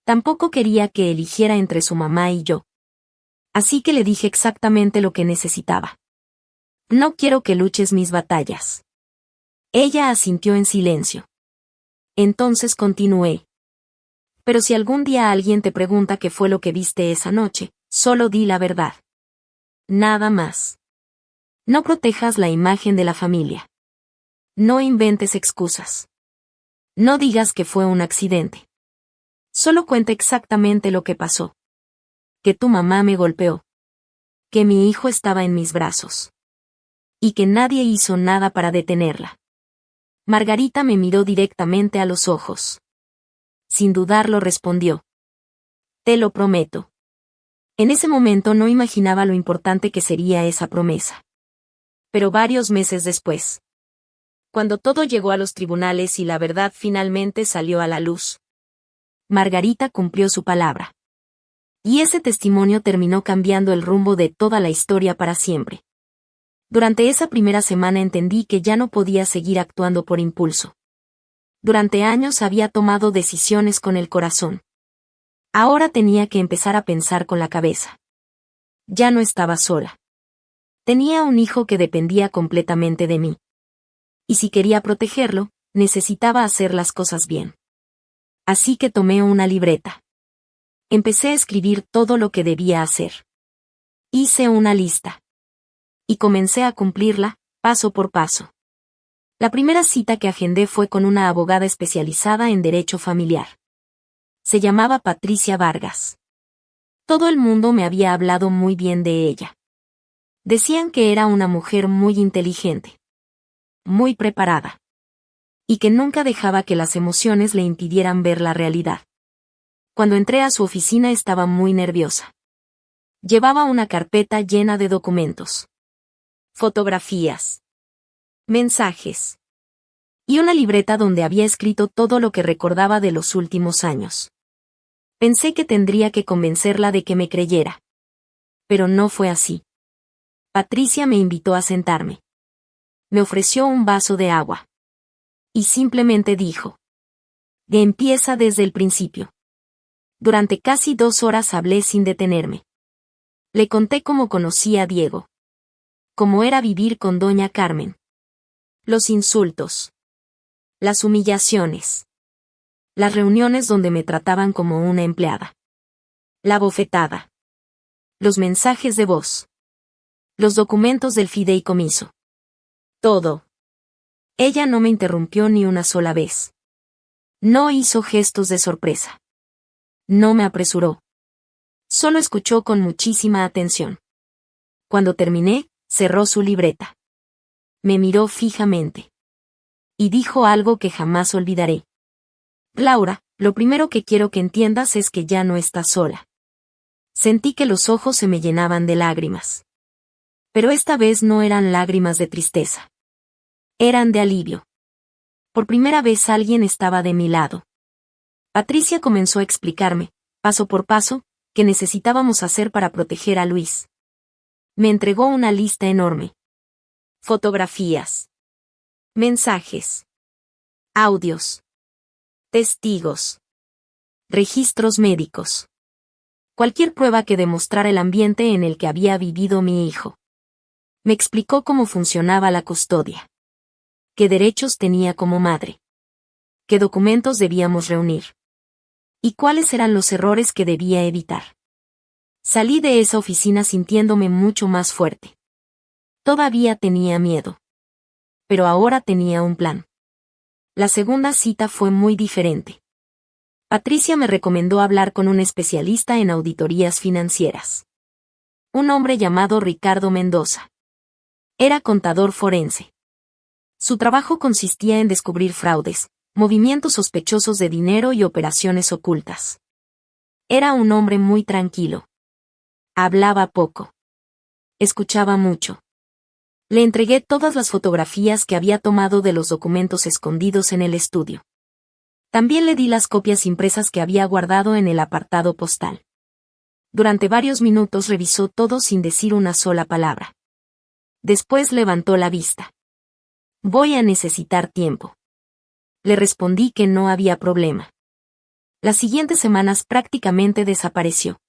Speaker 1: Tampoco quería que eligiera entre su mamá y yo. Así que le dije exactamente lo que necesitaba. No quiero que luches mis batallas. Ella asintió en silencio. Entonces continué. Pero si algún día alguien te pregunta qué fue lo que viste esa noche, solo di la verdad. Nada más. No protejas la imagen de la familia. No inventes excusas. No digas que fue un accidente. Solo cuenta exactamente lo que pasó. Que tu mamá me golpeó. Que mi hijo estaba en mis brazos. Y que nadie hizo nada para detenerla. Margarita me miró directamente a los ojos. Sin dudarlo respondió. Te lo prometo. En ese momento no imaginaba lo importante que sería esa promesa. Pero varios meses después. Cuando todo llegó a los tribunales y la verdad finalmente salió a la luz, Margarita cumplió su palabra. Y ese testimonio terminó cambiando el rumbo de toda la historia para siempre. Durante esa primera semana entendí que ya no podía seguir actuando por impulso. Durante años había tomado decisiones con el corazón. Ahora tenía que empezar a pensar con la cabeza. Ya no estaba sola. Tenía un hijo que dependía completamente de mí. Y si quería protegerlo, necesitaba hacer las cosas bien. Así que tomé una libreta. Empecé a escribir todo lo que debía hacer. Hice una lista. Y comencé a cumplirla, paso por paso. La primera cita que agendé fue con una abogada especializada en derecho familiar. Se llamaba Patricia Vargas. Todo el mundo me había hablado muy bien de ella. Decían que era una mujer muy inteligente, muy preparada, y que nunca dejaba que las emociones le impidieran ver la realidad. Cuando entré a su oficina estaba muy nerviosa. Llevaba una carpeta llena de documentos, fotografías, mensajes, y una libreta donde había escrito todo lo que recordaba de los últimos años. Pensé que tendría que convencerla de que me creyera. Pero no fue así. Patricia me invitó a sentarme. Me ofreció un vaso de agua. Y simplemente dijo: "Que empieza desde el principio". Durante casi 2 horas hablé sin detenerme. Le conté cómo conocí a Diego. Cómo era vivir con doña Carmen. Los insultos. Las humillaciones. Las reuniones donde me trataban como una empleada. La bofetada. Los mensajes de voz. Los documentos del fideicomiso. Todo. Ella no me interrumpió ni una sola vez. No hizo gestos de sorpresa. No me apresuró. Solo escuchó con muchísima atención. Cuando terminé, cerró su libreta. Me miró fijamente. Y dijo algo que jamás olvidaré. "Laura, lo primero que quiero que entiendas es que ya no estás sola". Sentí que los ojos se me llenaban de lágrimas. Pero esta vez no eran lágrimas de tristeza. Eran de alivio. Por primera vez alguien estaba de mi lado. Patricia comenzó a explicarme, paso por paso, qué necesitábamos hacer para proteger a Luis. Me entregó una lista enorme. Fotografías. Mensajes. Audios. Testigos. Registros médicos. Cualquier prueba que demostrara el ambiente en el que había vivido mi hijo. Me explicó cómo funcionaba la custodia. Qué derechos tenía como madre. Qué documentos debíamos reunir. Y cuáles eran los errores que debía evitar. Salí de esa oficina sintiéndome mucho más fuerte. Todavía tenía miedo. Pero ahora tenía un plan. La segunda cita fue muy diferente. Patricia me recomendó hablar con un especialista en auditorías financieras. Un hombre llamado Ricardo Mendoza. Era contador forense. Su trabajo consistía en descubrir fraudes, movimientos sospechosos de dinero y operaciones ocultas. Era un hombre muy tranquilo. Hablaba poco. Escuchaba mucho. Le entregué todas las fotografías que había tomado de los documentos escondidos en el estudio. También le di las copias impresas que había guardado en el apartado postal. Durante varios minutos revisó todo sin decir una sola palabra. Después levantó la vista. "Voy a necesitar tiempo". Le respondí que no había problema. Las siguientes semanas prácticamente desapareció.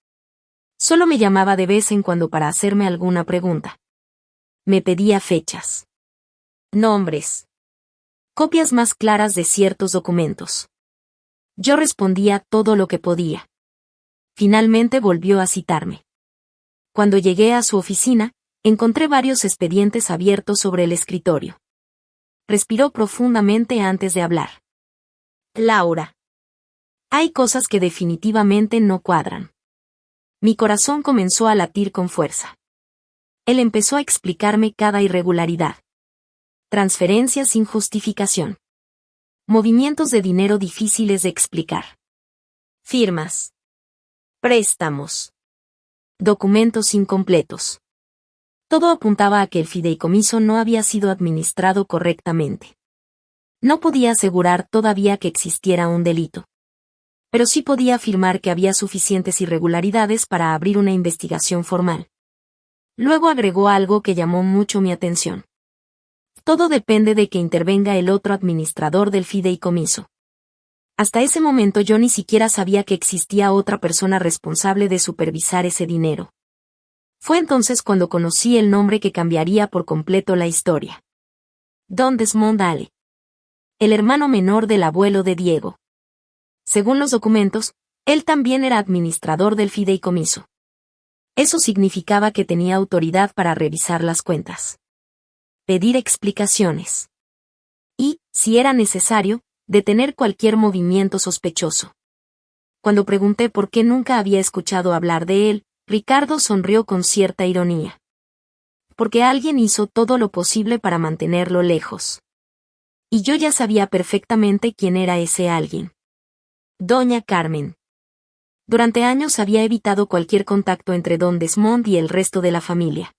Speaker 1: Solo me llamaba de vez en cuando para hacerme alguna pregunta. Me pedía fechas. Nombres. Copias más claras de ciertos documentos. Yo respondía todo lo que podía. Finalmente volvió a citarme. Cuando llegué a su oficina, encontré varios expedientes abiertos sobre el escritorio. Respiró profundamente antes de hablar. "Laura. Hay cosas que definitivamente no cuadran". Mi corazón comenzó a latir con fuerza. Él empezó a explicarme cada irregularidad. Transferencias sin justificación. Movimientos de dinero difíciles de explicar. Firmas. Préstamos. Documentos incompletos. Todo apuntaba a que el fideicomiso no había sido administrado correctamente. No podía asegurar todavía que existiera un delito. Pero sí podía afirmar que había suficientes irregularidades para abrir una investigación formal. Luego agregó algo que llamó mucho mi atención. Todo depende de que intervenga el otro administrador del fideicomiso. Hasta ese momento yo ni siquiera sabía que existía otra persona responsable de supervisar ese dinero. Fue entonces cuando conocí el nombre que cambiaría por completo la historia. Don Desmond Hale. El hermano menor del abuelo de Diego. Según los documentos, él también era administrador del fideicomiso. Eso significaba que tenía autoridad para revisar las cuentas, pedir explicaciones y, si era necesario, detener cualquier movimiento sospechoso. Cuando pregunté por qué nunca había escuchado hablar de él, Ricardo sonrió con cierta ironía. Porque alguien hizo todo lo posible para mantenerlo lejos. Y yo ya sabía perfectamente quién era ese alguien. Doña Carmen. Durante años había evitado cualquier contacto entre don Desmond y el resto de la familia.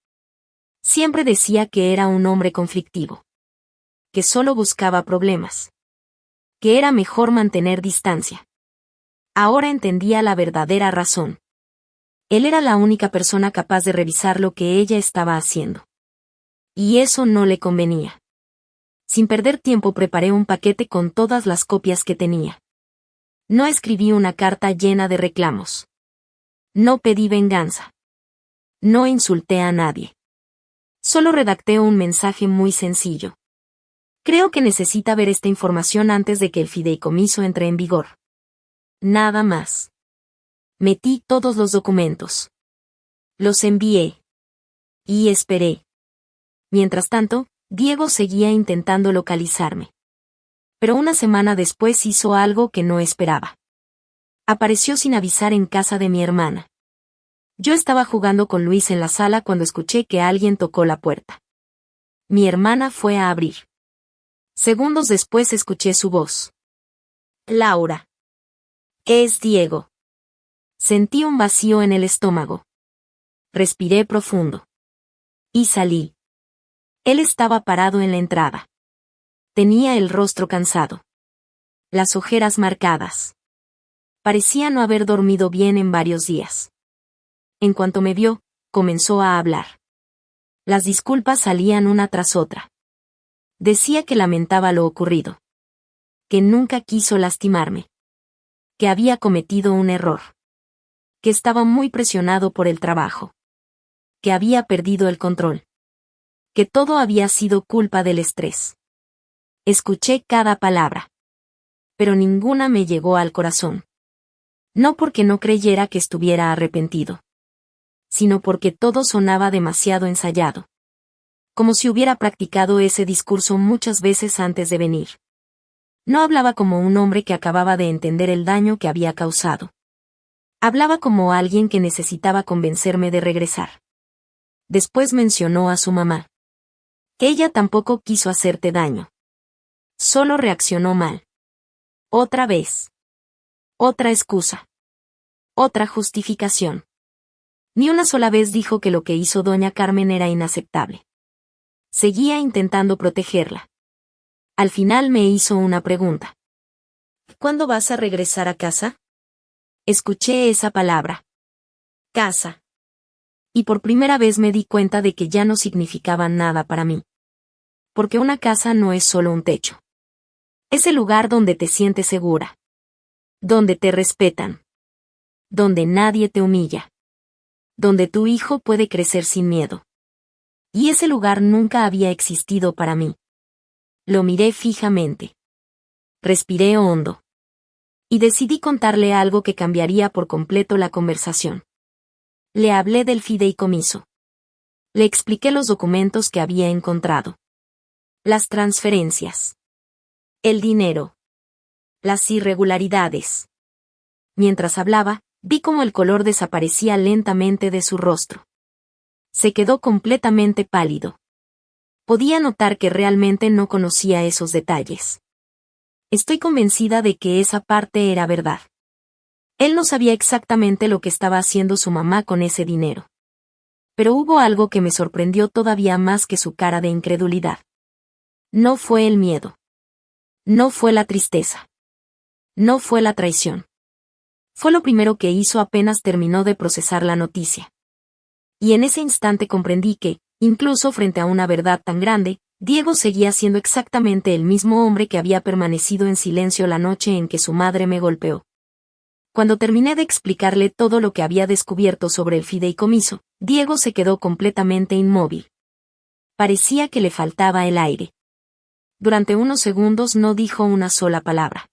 Speaker 1: Siempre decía que era un hombre conflictivo. Que solo buscaba problemas. Que era mejor mantener distancia. Ahora entendía la verdadera razón. Él era la única persona capaz de revisar lo que ella estaba haciendo. Y eso no le convenía. Sin perder tiempo preparé un paquete con todas las copias que tenía. No escribí una carta llena de reclamos. No pedí venganza. No insulté a nadie. Solo redacté un mensaje muy sencillo. Creo que necesita ver esta información antes de que el fideicomiso entre en vigor. Nada más. Metí todos los documentos. Los envié. Y esperé. Mientras tanto, Diego seguía intentando localizarme. Pero una semana después hizo algo que no esperaba. Apareció sin avisar en casa de mi hermana. Yo estaba jugando con Luis en la sala cuando escuché que alguien tocó la puerta. Mi hermana fue a abrir. Segundos después escuché su voz. Laura. Es Diego. Sentí un vacío en el estómago. Respiré profundo. Y salí. Él estaba parado en la entrada. Tenía el rostro cansado. Las ojeras marcadas. Parecía no haber dormido bien en varios días. En cuanto me vio, comenzó a hablar. Las disculpas salían una tras otra. Decía que lamentaba lo ocurrido. Que nunca quiso lastimarme. Que había cometido un error. Que estaba muy presionado por el trabajo. Que había perdido el control. Que todo había sido culpa del estrés. Escuché cada palabra. Pero ninguna me llegó al corazón. No porque no creyera que estuviera arrepentido. Sino porque todo sonaba demasiado ensayado. Como si hubiera practicado ese discurso muchas veces antes de venir. No hablaba como un hombre que acababa de entender el daño que había causado. Hablaba como alguien que necesitaba convencerme de regresar. Después mencionó a su mamá. Que ella tampoco quiso hacerte daño. Solo reaccionó mal. Otra vez. Otra excusa. Otra justificación. Ni una sola vez dijo que lo que hizo doña Carmen era inaceptable. Seguía intentando protegerla. Al final me hizo una pregunta. ¿Cuándo vas a regresar a casa? Escuché esa palabra. Casa. Y por primera vez me di cuenta de que ya no significaba nada para mí. Porque una casa no es solo un techo. Es el lugar donde te sientes segura. Donde te respetan. Donde nadie te humilla. Donde tu hijo puede crecer sin miedo. Y ese lugar nunca había existido para mí. Lo miré fijamente. Respiré hondo. Y decidí contarle algo que cambiaría por completo la conversación. Le hablé del fideicomiso. Le expliqué los documentos que había encontrado. Las transferencias. El dinero. Las irregularidades. Mientras hablaba, vi cómo el color desaparecía lentamente de su rostro. Se quedó completamente pálido. Podía notar que realmente no conocía esos detalles. Estoy convencida de que esa parte era verdad. Él no sabía exactamente lo que estaba haciendo su mamá con ese dinero. Pero hubo algo que me sorprendió todavía más que su cara de incredulidad. No fue el miedo. No fue la tristeza. No fue la traición. Fue lo primero que hizo apenas terminó de procesar la noticia. Y en ese instante comprendí que, incluso frente a una verdad tan grande, Diego seguía siendo exactamente el mismo hombre que había permanecido en silencio la noche en que su madre me golpeó. Cuando terminé de explicarle todo lo que había descubierto sobre el fideicomiso, Diego se quedó completamente inmóvil. Parecía que le faltaba el aire. Durante unos segundos no dijo una sola palabra.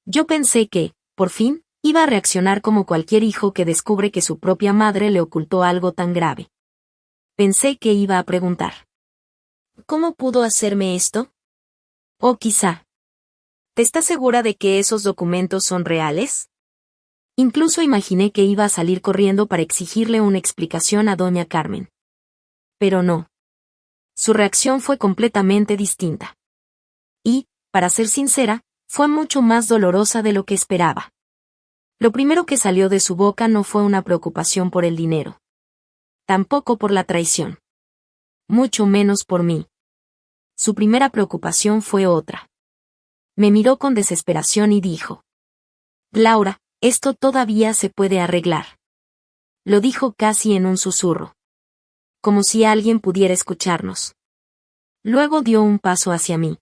Speaker 1: Yo pensé que, por fin, iba a reaccionar como cualquier hijo que descubre que su propia madre le ocultó algo tan grave. Pensé que iba a preguntar: ¿cómo pudo hacerme esto? O quizá: ¿te estás segura de que esos documentos son reales? Incluso imaginé que iba a salir corriendo para exigirle una explicación a doña Carmen. Pero no. Su reacción fue completamente distinta. Y, para ser sincera, fue mucho más dolorosa de lo que esperaba. Lo primero que salió de su boca no fue una preocupación por el dinero. Tampoco por la traición. Mucho menos por mí. Su primera preocupación fue otra. Me miró con desesperación y dijo: Laura, esto todavía se puede arreglar. Lo dijo casi en un susurro. Como si alguien pudiera escucharnos. Luego dio un paso hacia mí.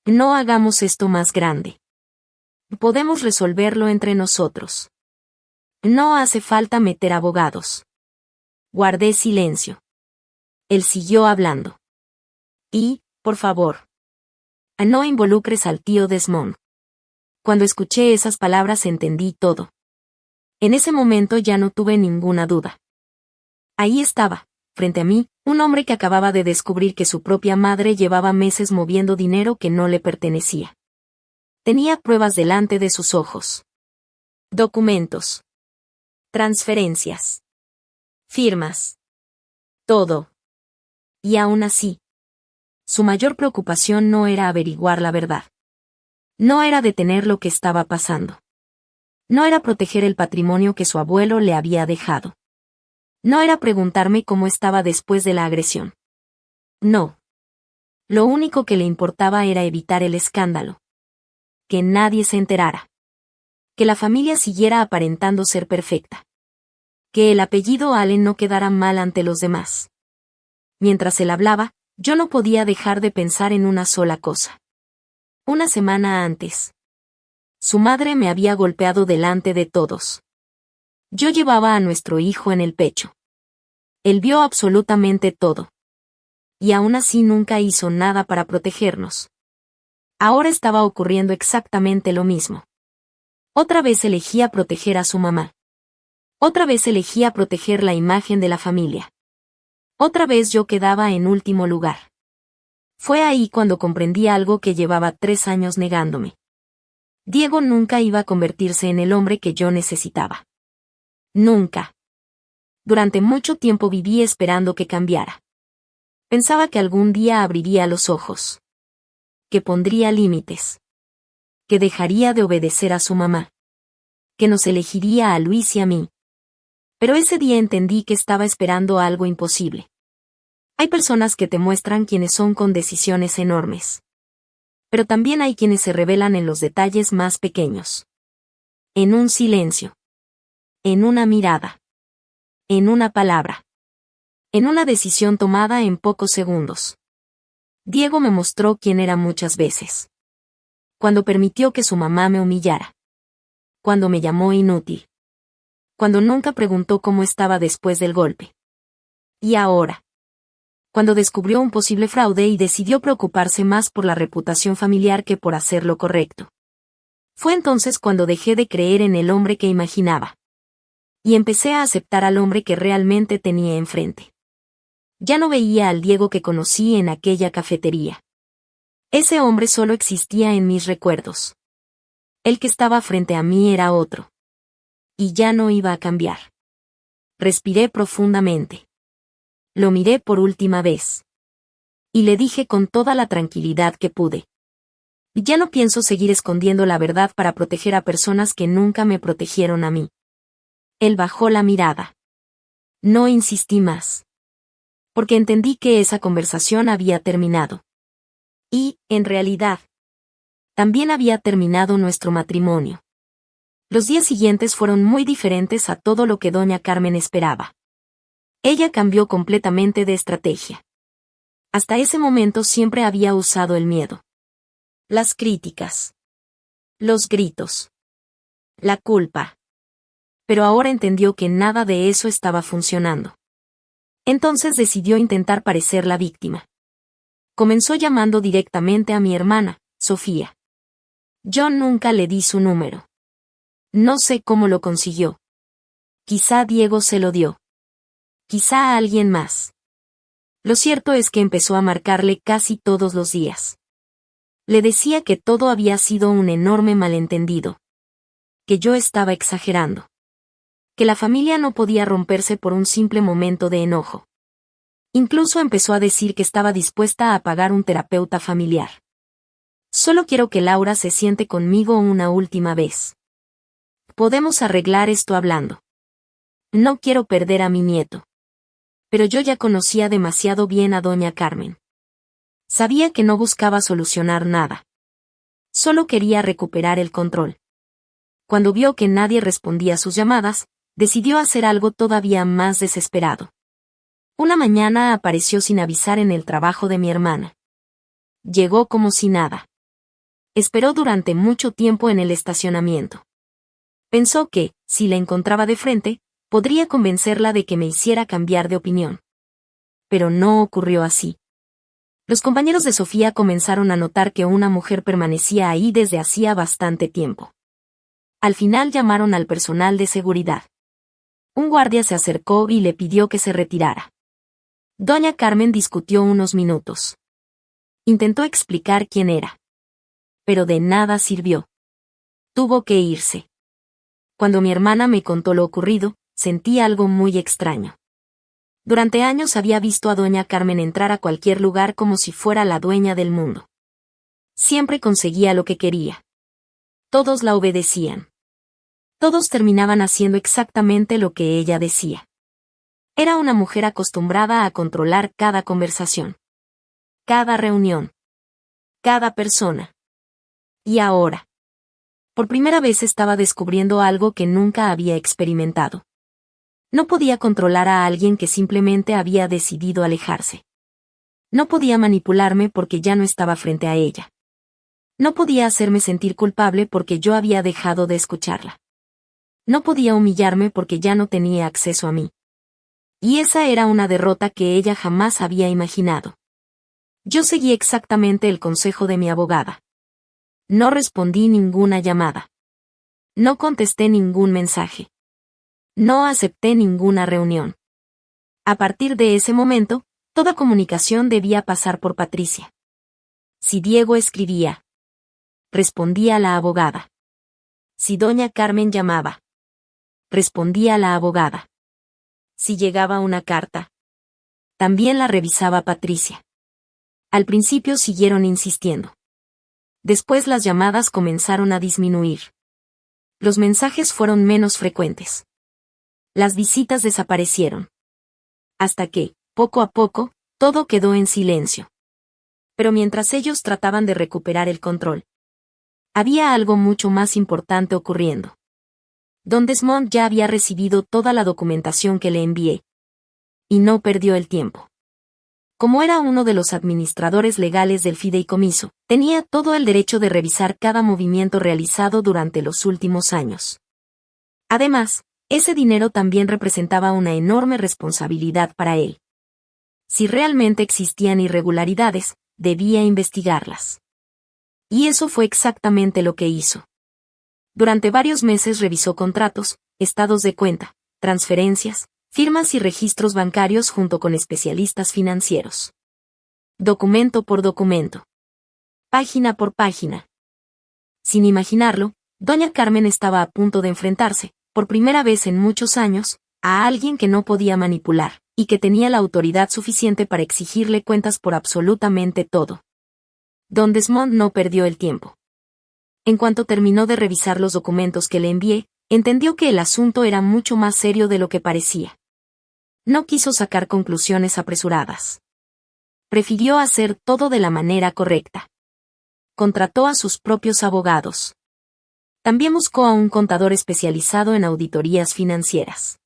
Speaker 1: No hagamos esto más grande. Podemos resolverlo entre nosotros. No hace falta meter abogados. Guardé silencio. Él siguió hablando. Y, por favor, no involucres al tío Desmond. Cuando escuché esas palabras entendí todo. En ese momento ya no tuve ninguna duda. Ahí estaba, frente a mí, un hombre que acababa de descubrir que su propia madre llevaba meses moviendo dinero que no le pertenecía. Tenía pruebas delante de sus ojos. Documentos. Transferencias. Firmas. Todo. Y aún así, su mayor preocupación no era averiguar la verdad. No era detener lo que estaba pasando. No era proteger el patrimonio que su abuelo le había dejado. No era preguntarme cómo estaba después de la agresión. No. Lo único que le importaba era evitar el escándalo. Que nadie se enterara. Que la familia siguiera aparentando ser perfecta. Que el apellido Allen no quedara mal ante los demás. Mientras él hablaba, yo no podía dejar de pensar en una sola cosa. Una semana antes, su madre me había golpeado delante de todos. Yo llevaba a nuestro hijo en el pecho. Él vio absolutamente todo. Y aún así nunca hizo nada para protegernos. Ahora estaba ocurriendo exactamente lo mismo. Otra vez elegía proteger a su mamá. Otra vez elegía proteger la imagen de la familia. Otra vez yo quedaba en último lugar. Fue ahí cuando comprendí algo que llevaba 3 años negándome. Diego nunca iba a convertirse en el hombre que yo necesitaba. Nunca. Durante mucho tiempo viví esperando que cambiara. Pensaba que algún día abriría los ojos. Que pondría límites. Que dejaría de obedecer a su mamá. Que nos elegiría a Luis y a mí. Pero ese día entendí que estaba esperando algo imposible. Hay personas que te muestran quiénes son con decisiones enormes. Pero también hay quienes se revelan en los detalles más pequeños. En un silencio. En una mirada. En una palabra. En una decisión tomada en pocos segundos. Diego me mostró quién era muchas veces. Cuando permitió que su mamá me humillara. Cuando me llamó inútil. Cuando nunca preguntó cómo estaba después del golpe. Y ahora. Cuando descubrió un posible fraude y decidió preocuparse más por la reputación familiar que por hacer lo correcto. Fue entonces cuando dejé de creer en el hombre que imaginaba. Y empecé a aceptar al hombre que realmente tenía enfrente. Ya no veía al Diego que conocí en aquella cafetería. Ese hombre solo existía en mis recuerdos. El que estaba frente a mí era otro. Y ya no iba a cambiar. Respiré profundamente. Lo miré por última vez. Y le dije con toda la tranquilidad que pude: ya no pienso seguir escondiendo la verdad para proteger a personas que nunca me protegieron a mí. Él bajó la mirada. No insistí más. Porque entendí que esa conversación había terminado. Y, en realidad, También había terminado nuestro matrimonio. Los días siguientes fueron muy diferentes a todo lo que doña Carmen esperaba. Ella cambió completamente de estrategia. Hasta ese momento siempre había usado el miedo, las críticas, los gritos, la culpa. Pero ahora entendió que nada de eso estaba funcionando. Entonces decidió intentar parecer la víctima. Comenzó llamando directamente a mi hermana, Sofía. Yo nunca le di su número. No sé cómo lo consiguió. Quizá Diego se lo dio. Quizá a alguien más. Lo cierto es que empezó a marcarle casi todos los días. Le decía que todo había sido un enorme malentendido. Que yo estaba exagerando. Que la familia no podía romperse por un simple momento de enojo. Incluso empezó a decir que estaba dispuesta a pagar un terapeuta familiar. Solo quiero que Laura se siente conmigo una última vez. Podemos arreglar esto hablando. No quiero perder a mi nieto. Pero yo ya conocía demasiado bien a doña Carmen. Sabía que no buscaba solucionar nada. Solo quería recuperar el control. Cuando vio que nadie respondía a sus llamadas, decidió hacer algo todavía más desesperado. Una mañana apareció sin avisar en el trabajo de mi hermana. Llegó como si nada. Esperó durante mucho tiempo en el estacionamiento. Pensó que, si la encontraba de frente, podría convencerla de que me hiciera cambiar de opinión. Pero no ocurrió así. Los compañeros de Sofía comenzaron a notar que una mujer permanecía ahí desde hacía bastante tiempo. Al final llamaron al personal de seguridad. Un guardia se acercó y le pidió que se retirara. Doña Carmen discutió unos minutos. Intentó explicar quién era. Pero de nada sirvió. Tuvo que irse. Cuando mi hermana me contó lo ocurrido, sentí algo muy extraño. Durante años había visto a doña Carmen entrar a cualquier lugar como si fuera la dueña del mundo. Siempre conseguía lo que quería. Todos la obedecían. Todos terminaban haciendo exactamente lo que ella decía. Era una mujer acostumbrada a controlar cada conversación, cada reunión, cada persona. Y ahora, por primera vez estaba descubriendo algo que nunca había experimentado. No podía controlar a alguien que simplemente había decidido alejarse. No podía manipularme porque ya no estaba frente a ella. No podía hacerme sentir culpable porque yo había dejado de escucharla. No podía humillarme porque ya no tenía acceso a mí. Y esa era una derrota que ella jamás había imaginado. Yo seguí exactamente el consejo de mi abogada. No respondí ninguna llamada. No contesté ningún mensaje. No acepté ninguna reunión. A partir de ese momento, toda comunicación debía pasar por Patricia. Si Diego escribía, respondía la abogada. Si doña Carmen llamaba, respondía la abogada. Si llegaba una carta, también la revisaba Patricia. Al principio siguieron insistiendo. Después las llamadas comenzaron a disminuir. Los mensajes fueron menos frecuentes. Las visitas desaparecieron. Hasta que, poco a poco, todo quedó en silencio. Pero mientras ellos trataban de recuperar el control, había algo mucho más importante ocurriendo. Don Desmond ya había recibido toda la documentación que le envié. Y no perdió el tiempo. Como era uno de los administradores legales del fideicomiso, tenía todo el derecho de revisar cada movimiento realizado durante los últimos años. Además, ese dinero también representaba una enorme responsabilidad para él. Si realmente existían irregularidades, debía investigarlas. Y eso fue exactamente lo que hizo. Durante varios meses revisó contratos, estados de cuenta, transferencias, firmas y registros bancarios junto con especialistas financieros. Documento por documento. Página por página. Sin imaginarlo, doña Carmen estaba a punto de enfrentarse, por primera vez en muchos años, a alguien que no podía manipular, y que tenía la autoridad suficiente para exigirle cuentas por absolutamente todo. Don Desmond no perdió el tiempo. En cuanto terminó de revisar los documentos que le envié, entendió que el asunto era mucho más serio de lo que parecía. No quiso sacar conclusiones apresuradas. Prefirió hacer todo de la manera correcta. Contrató a sus propios abogados. También buscó a un contador especializado en auditorías financieras.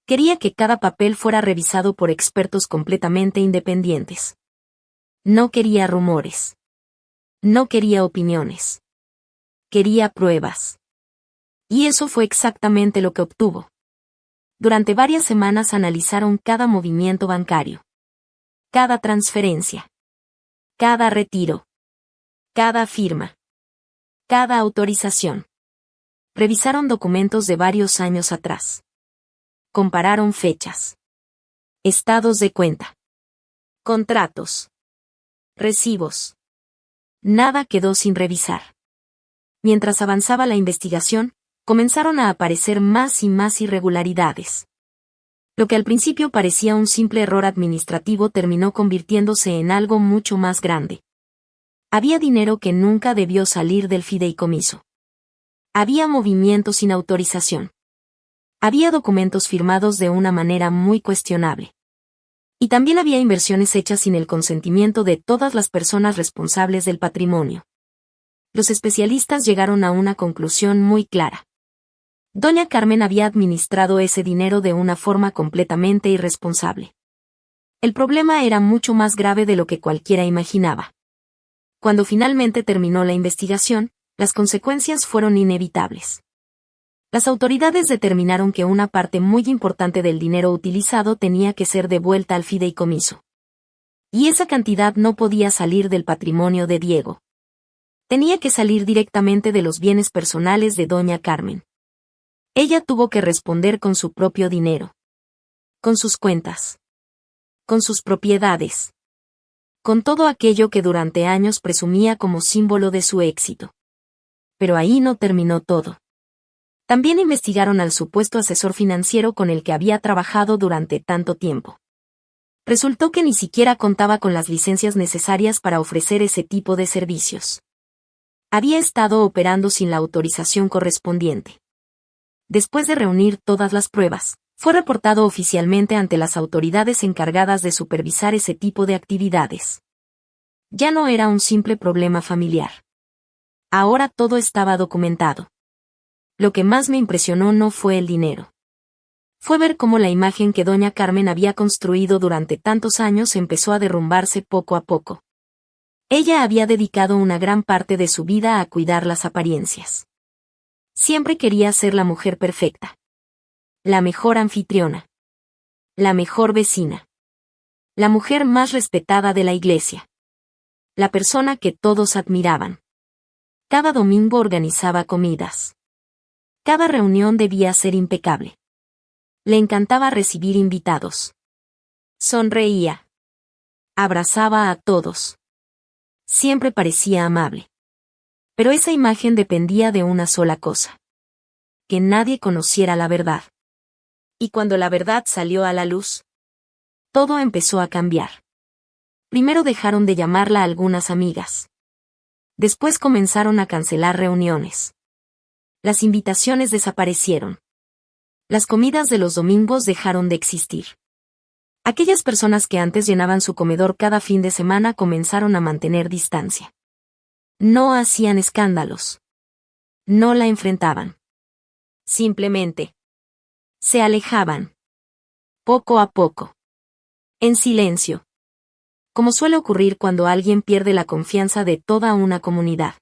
Speaker 1: Quería que cada papel fuera revisado por expertos completamente independientes. No quería rumores. No quería opiniones. Quería pruebas. Y eso fue exactamente lo que obtuvo. Durante varias semanas analizaron cada movimiento bancario. Cada transferencia. Cada retiro. Cada firma. Cada autorización. Revisaron documentos de varios años atrás. Compararon fechas. Estados de cuenta. Contratos. Recibos. Nada quedó sin revisar. Mientras avanzaba la investigación, comenzaron a aparecer más y más irregularidades. Lo que al principio parecía un simple error administrativo terminó convirtiéndose en algo mucho más grande. Había dinero que nunca debió salir del fideicomiso. Había movimientos sin autorización. Había documentos firmados de una manera muy cuestionable. Y también había inversiones hechas sin el consentimiento de todas las personas responsables del patrimonio. Los especialistas llegaron a una conclusión muy clara. Doña Carmen había administrado ese dinero de una forma completamente irresponsable. El problema era mucho más grave de lo que cualquiera imaginaba. Cuando finalmente terminó la investigación, las consecuencias fueron inevitables. Las autoridades determinaron que una parte muy importante del dinero utilizado tenía que ser devuelta al fideicomiso. Y esa cantidad no podía salir del patrimonio de Diego. Tenía que salir directamente de los bienes personales de doña Carmen. Ella tuvo que responder con su propio dinero. Con sus cuentas. Con sus propiedades. Con todo aquello que durante años presumía como símbolo de su éxito. Pero ahí no terminó todo. También investigaron al supuesto asesor financiero con el que había trabajado durante tanto tiempo. Resultó que ni siquiera contaba con las licencias necesarias para ofrecer ese tipo de servicios. Había estado operando sin la autorización correspondiente. Después de reunir todas las pruebas, fue reportado oficialmente ante las autoridades encargadas de supervisar ese tipo de actividades. Ya no era un simple problema familiar. Ahora todo estaba documentado. Lo que más me impresionó no fue el dinero. Fue ver cómo la imagen que doña Carmen había construido durante tantos años empezó a derrumbarse poco a poco. Ella había dedicado una gran parte de su vida a cuidar las apariencias. Siempre quería ser la mujer perfecta. La mejor anfitriona. La mejor vecina. La mujer más respetada de la iglesia. La persona que todos admiraban. Cada domingo organizaba comidas. Cada reunión debía ser impecable. Le encantaba recibir invitados. Sonreía. Abrazaba a todos. Siempre parecía amable. Pero esa imagen dependía de una sola cosa. Que nadie conociera la verdad. Y cuando la verdad salió a la luz, todo empezó a cambiar. Primero dejaron de llamarla a algunas amigas. Después comenzaron a cancelar reuniones. Las invitaciones desaparecieron. Las comidas de los domingos dejaron de existir. Aquellas personas que antes llenaban su comedor cada fin de semana comenzaron a mantener distancia. No hacían escándalos. No la enfrentaban. Simplemente se alejaban. Poco a poco. En silencio. Como suele ocurrir cuando alguien pierde la confianza de toda una comunidad.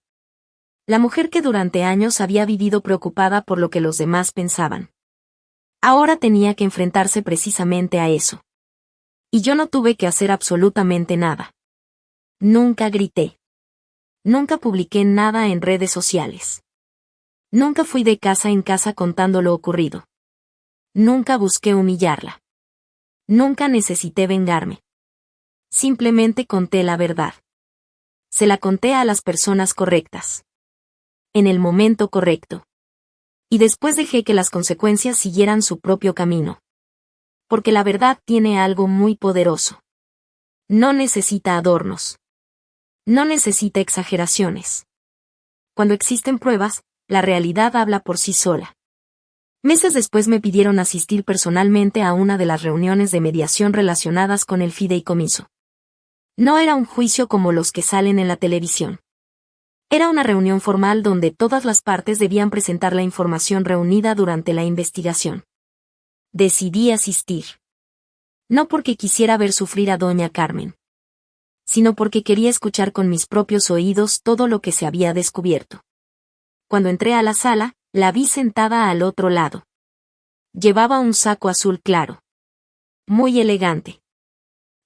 Speaker 1: La mujer que durante años había vivido preocupada por lo que los demás pensaban. Ahora tenía que enfrentarse precisamente a eso. Y yo no tuve que hacer absolutamente nada. Nunca grité. Nunca publiqué nada en redes sociales. Nunca fui de casa en casa contando lo ocurrido. Nunca busqué humillarla. Nunca necesité vengarme. Simplemente conté la verdad. Se la conté a las personas correctas. En el momento correcto. Y después dejé que las consecuencias siguieran su propio camino. Porque la verdad tiene algo muy poderoso. No necesita adornos. No necesita exageraciones. Cuando existen pruebas, la realidad habla por sí sola. Meses después me pidieron asistir personalmente a una de las reuniones de mediación relacionadas con el fideicomiso. No era un juicio como los que salen en la televisión. Era una reunión formal donde todas las partes debían presentar la información reunida durante la investigación. Decidí asistir. No porque quisiera ver sufrir a doña Carmen, sino porque quería escuchar con mis propios oídos todo lo que se había descubierto. Cuando entré a la sala, la vi sentada al otro lado. Llevaba un saco azul claro. Muy elegante.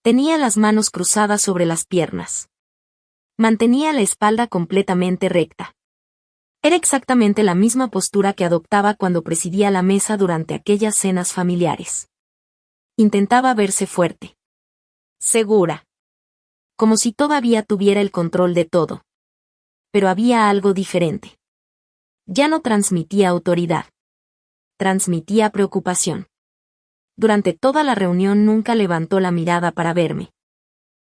Speaker 1: Tenía las manos cruzadas sobre las piernas. Mantenía la espalda completamente recta. Era exactamente la misma postura que adoptaba cuando presidía la mesa durante aquellas cenas familiares. Intentaba verse fuerte. Segura. Como si todavía tuviera el control de todo. Pero había algo diferente. Ya no transmitía autoridad. Transmitía preocupación. Durante toda la reunión nunca levantó la mirada para verme.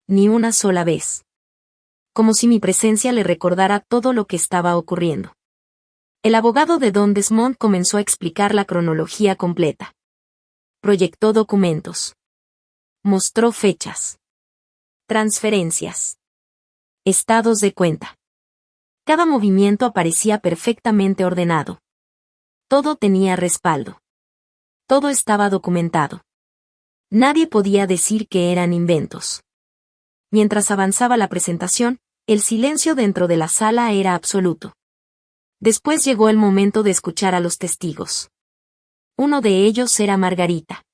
Speaker 1: Ni una sola vez. Como si mi presencia le recordara todo lo que estaba ocurriendo. El abogado de Don Desmond comenzó a explicar la cronología completa. Proyectó documentos. Mostró fechas. Transferencias. Estados de cuenta. Cada movimiento aparecía perfectamente ordenado. Todo tenía respaldo. Todo estaba documentado. Nadie podía decir que eran inventos. Mientras avanzaba la presentación, el silencio dentro de la sala era absoluto. Después llegó el momento de escuchar a los testigos. Uno de ellos era Margarita.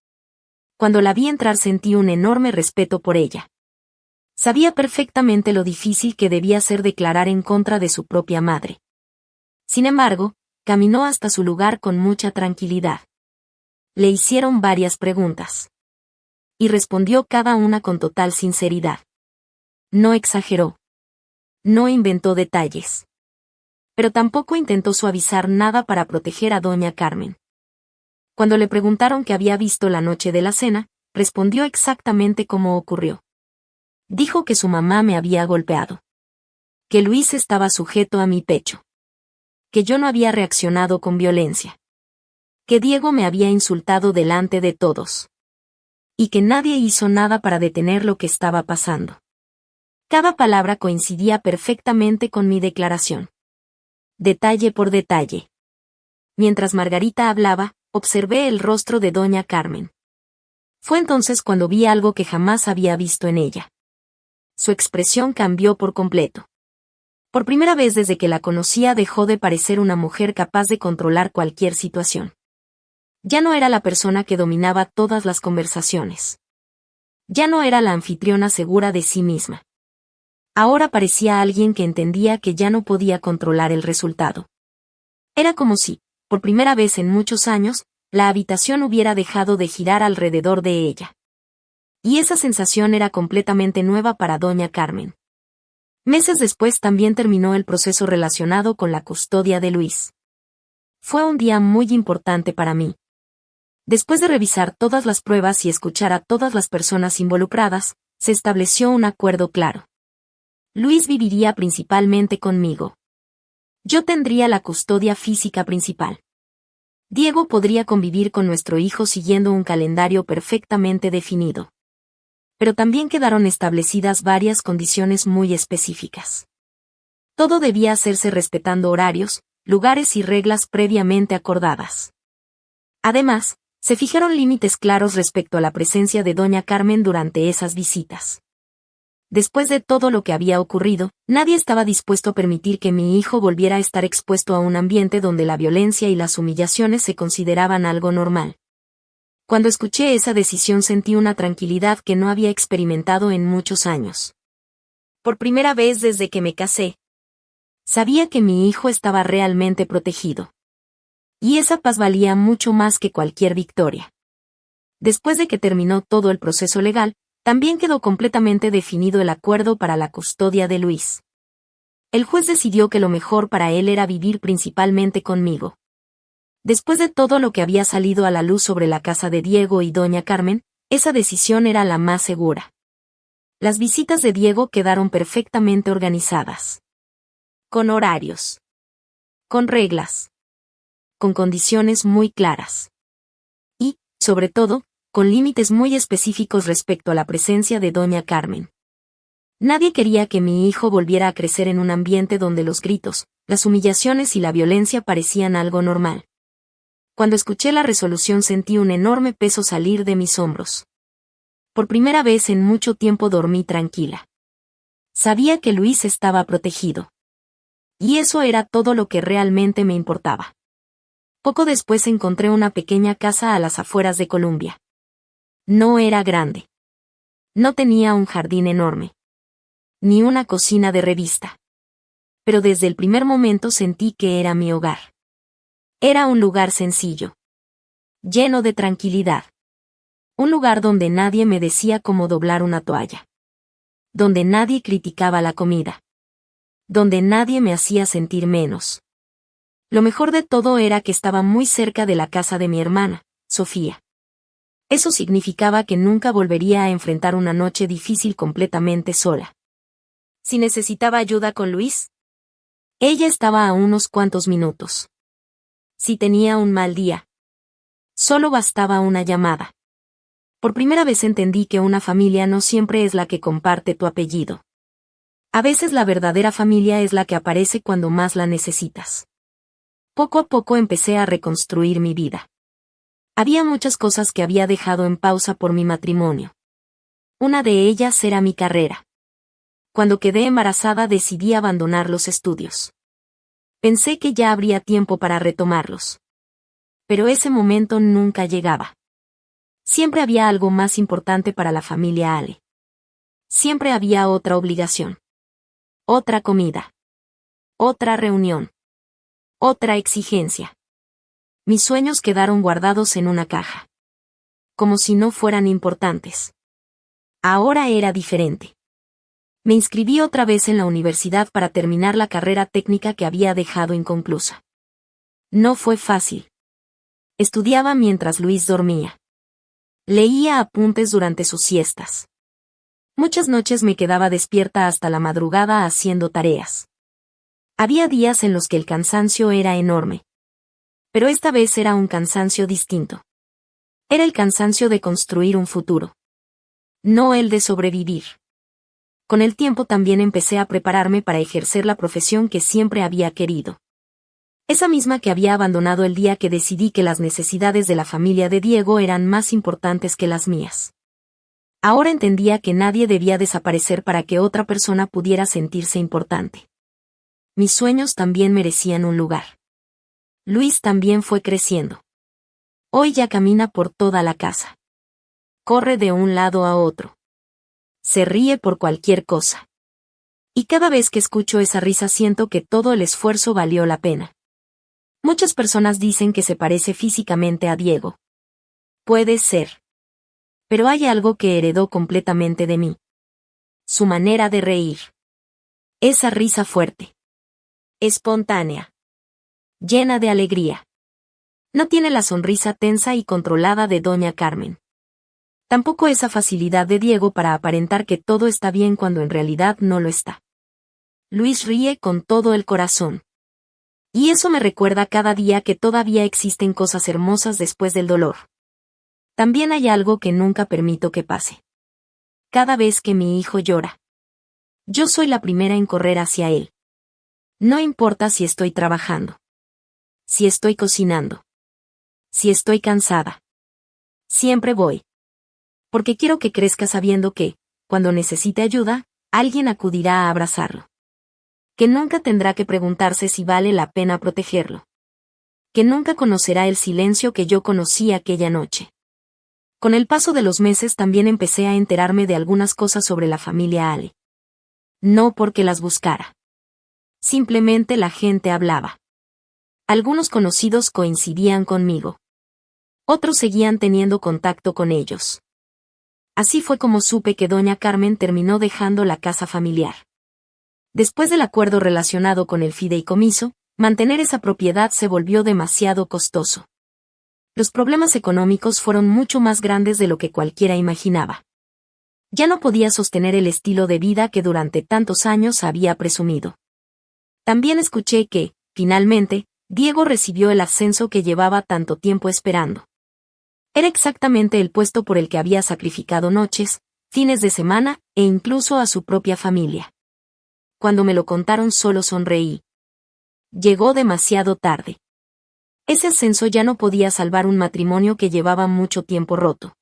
Speaker 1: Cuando la vi entrar sentí un enorme respeto por ella. Sabía perfectamente lo difícil que debía ser declarar en contra de su propia madre. Sin embargo, caminó hasta su lugar con mucha tranquilidad. Le hicieron varias preguntas. Y respondió cada una con total sinceridad. No exageró. No inventó detalles. Pero tampoco intentó suavizar nada para proteger a doña Carmen. Cuando le preguntaron qué había visto la noche de la cena, respondió exactamente como ocurrió. Dijo que su mamá me había golpeado. Que Luis estaba sujeto a mi pecho. Que yo no había reaccionado con violencia. Que Diego me había insultado delante de todos. Y que nadie hizo nada para detener lo que estaba pasando. Cada palabra coincidía perfectamente con mi declaración. Detalle por detalle. Mientras Margarita hablaba, observé el rostro de doña Carmen. Fue entonces cuando vi algo que jamás había visto en ella. Su expresión cambió por completo. Por primera vez desde que la conocía dejó de parecer una mujer capaz de controlar cualquier situación. Ya no era la persona que dominaba todas las conversaciones. Ya no era la anfitriona segura de sí misma. Ahora parecía alguien que entendía que ya no podía controlar el resultado. Era como si, por primera vez en muchos años, la habitación hubiera dejado de girar alrededor de ella. Y esa sensación era completamente nueva para doña Carmen. Meses después también terminó el proceso relacionado con la custodia de Luis. Fue un día muy importante para mí. Después de revisar todas las pruebas y escuchar a todas las personas involucradas, se estableció un acuerdo claro. Luis viviría principalmente conmigo. Yo tendría la custodia física principal. Diego podría convivir con nuestro hijo siguiendo un calendario perfectamente definido. Pero también quedaron establecidas varias condiciones muy específicas. Todo debía hacerse respetando horarios, lugares y reglas previamente acordadas. Además, se fijaron límites claros respecto a la presencia de doña Carmen durante esas visitas. Después de todo lo que había ocurrido, nadie estaba dispuesto a permitir que mi hijo volviera a estar expuesto a un ambiente donde la violencia y las humillaciones se consideraban algo normal. Cuando escuché esa decisión sentí una tranquilidad que no había experimentado en muchos años. Por primera vez desde que me casé, sabía que mi hijo estaba realmente protegido. Y esa paz valía mucho más que cualquier victoria. Después de que terminó todo el proceso legal, también quedó completamente definido el acuerdo para la custodia de Luis. El juez decidió que lo mejor para él era vivir principalmente conmigo. Después de todo lo que había salido a la luz sobre la casa de Diego y doña Carmen, esa decisión era la más segura. Las visitas de Diego quedaron perfectamente organizadas. Con horarios. Con reglas. Con condiciones muy claras. Y, sobre todo, con límites muy específicos respecto a la presencia de doña Carmen. Nadie quería que mi hijo volviera a crecer en un ambiente donde los gritos, las humillaciones y la violencia parecían algo normal. Cuando escuché la resolución sentí un enorme peso salir de mis hombros. Por primera vez en mucho tiempo dormí tranquila. Sabía que Luis estaba protegido. Y eso era todo lo que realmente me importaba. Poco después encontré una pequeña casa a las afueras de Columbia. No era grande. No tenía un jardín enorme. Ni una cocina de revista. Pero desde el primer momento sentí que era mi hogar. Era un lugar sencillo. Lleno de tranquilidad. Un lugar donde nadie me decía cómo doblar una toalla. Donde nadie criticaba la comida. Donde nadie me hacía sentir menos. Lo mejor de todo era que estaba muy cerca de la casa de mi hermana, Sofía. Eso significaba que nunca volvería a enfrentar una noche difícil completamente sola. Si necesitaba ayuda con Luis, ella estaba a unos cuantos minutos. Si tenía un mal día, solo bastaba una llamada. Por primera vez entendí que una familia no siempre es la que comparte tu apellido. A veces la verdadera familia es la que aparece cuando más la necesitas. Poco a poco empecé a reconstruir mi vida. Había muchas cosas que había dejado en pausa por mi matrimonio. Una de ellas era mi carrera. Cuando quedé embarazada decidí abandonar los estudios. Pensé que ya habría tiempo para retomarlos. Pero ese momento nunca llegaba. Siempre había algo más importante para la familia Ale. Siempre había otra obligación. Otra comida. Otra reunión. Otra exigencia. Mis sueños quedaron guardados en una caja. Como si no fueran importantes. Ahora era diferente. Me inscribí otra vez en la universidad para terminar la carrera técnica que había dejado inconclusa. No fue fácil. Estudiaba mientras Luis dormía. Leía apuntes durante sus siestas. Muchas noches me quedaba despierta hasta la madrugada haciendo tareas. Había días en los que el cansancio era enorme. Pero esta vez era un cansancio distinto. Era el cansancio de construir un futuro. No el de sobrevivir. Con el tiempo también empecé a prepararme para ejercer la profesión que siempre había querido. Esa misma que había abandonado el día que decidí que las necesidades de la familia de Diego eran más importantes que las mías. Ahora entendía que nadie debía desaparecer para que otra persona pudiera sentirse importante. Mis sueños también merecían un lugar. Luis también fue creciendo. Hoy ya camina por toda la casa. Corre de un lado a otro. Se ríe por cualquier cosa. Y cada vez que escucho esa risa siento que todo el esfuerzo valió la pena. Muchas personas dicen que se parece físicamente a Diego. Puede ser. Pero hay algo que heredó completamente de mí. Su manera de reír. Esa risa fuerte. Espontánea. Llena de alegría. No tiene la sonrisa tensa y controlada de Doña Carmen. Tampoco esa facilidad de Diego para aparentar que todo está bien cuando en realidad no lo está. Luis ríe con todo el corazón. Y eso me recuerda cada día que todavía existen cosas hermosas después del dolor. También hay algo que nunca permito que pase. Cada vez que mi hijo llora, yo soy la primera en correr hacia él. No importa si estoy trabajando. Si estoy cocinando. Si estoy cansada. Siempre voy. Porque quiero que crezca sabiendo que, cuando necesite ayuda, alguien acudirá a abrazarlo. Que nunca tendrá que preguntarse si vale la pena protegerlo. Que nunca conocerá el silencio que yo conocí aquella noche. Con el paso de los meses también empecé a enterarme de algunas cosas sobre la familia Ale. No porque las buscara. Simplemente la gente hablaba. Algunos conocidos coincidían conmigo. Otros seguían teniendo contacto con ellos. Así fue como supe que Doña Carmen terminó dejando la casa familiar. Después del acuerdo relacionado con el fideicomiso, mantener esa propiedad se volvió demasiado costoso. Los problemas económicos fueron mucho más grandes de lo que cualquiera imaginaba. Ya no podía sostener el estilo de vida que durante tantos años había presumido. También escuché que, finalmente, Diego recibió el ascenso que llevaba tanto tiempo esperando. Era exactamente el puesto por el que había sacrificado noches, fines de semana, e incluso a su propia familia. Cuando me lo contaron solo sonreí. Llegó demasiado tarde. Ese ascenso ya no podía salvar un matrimonio que llevaba mucho tiempo roto.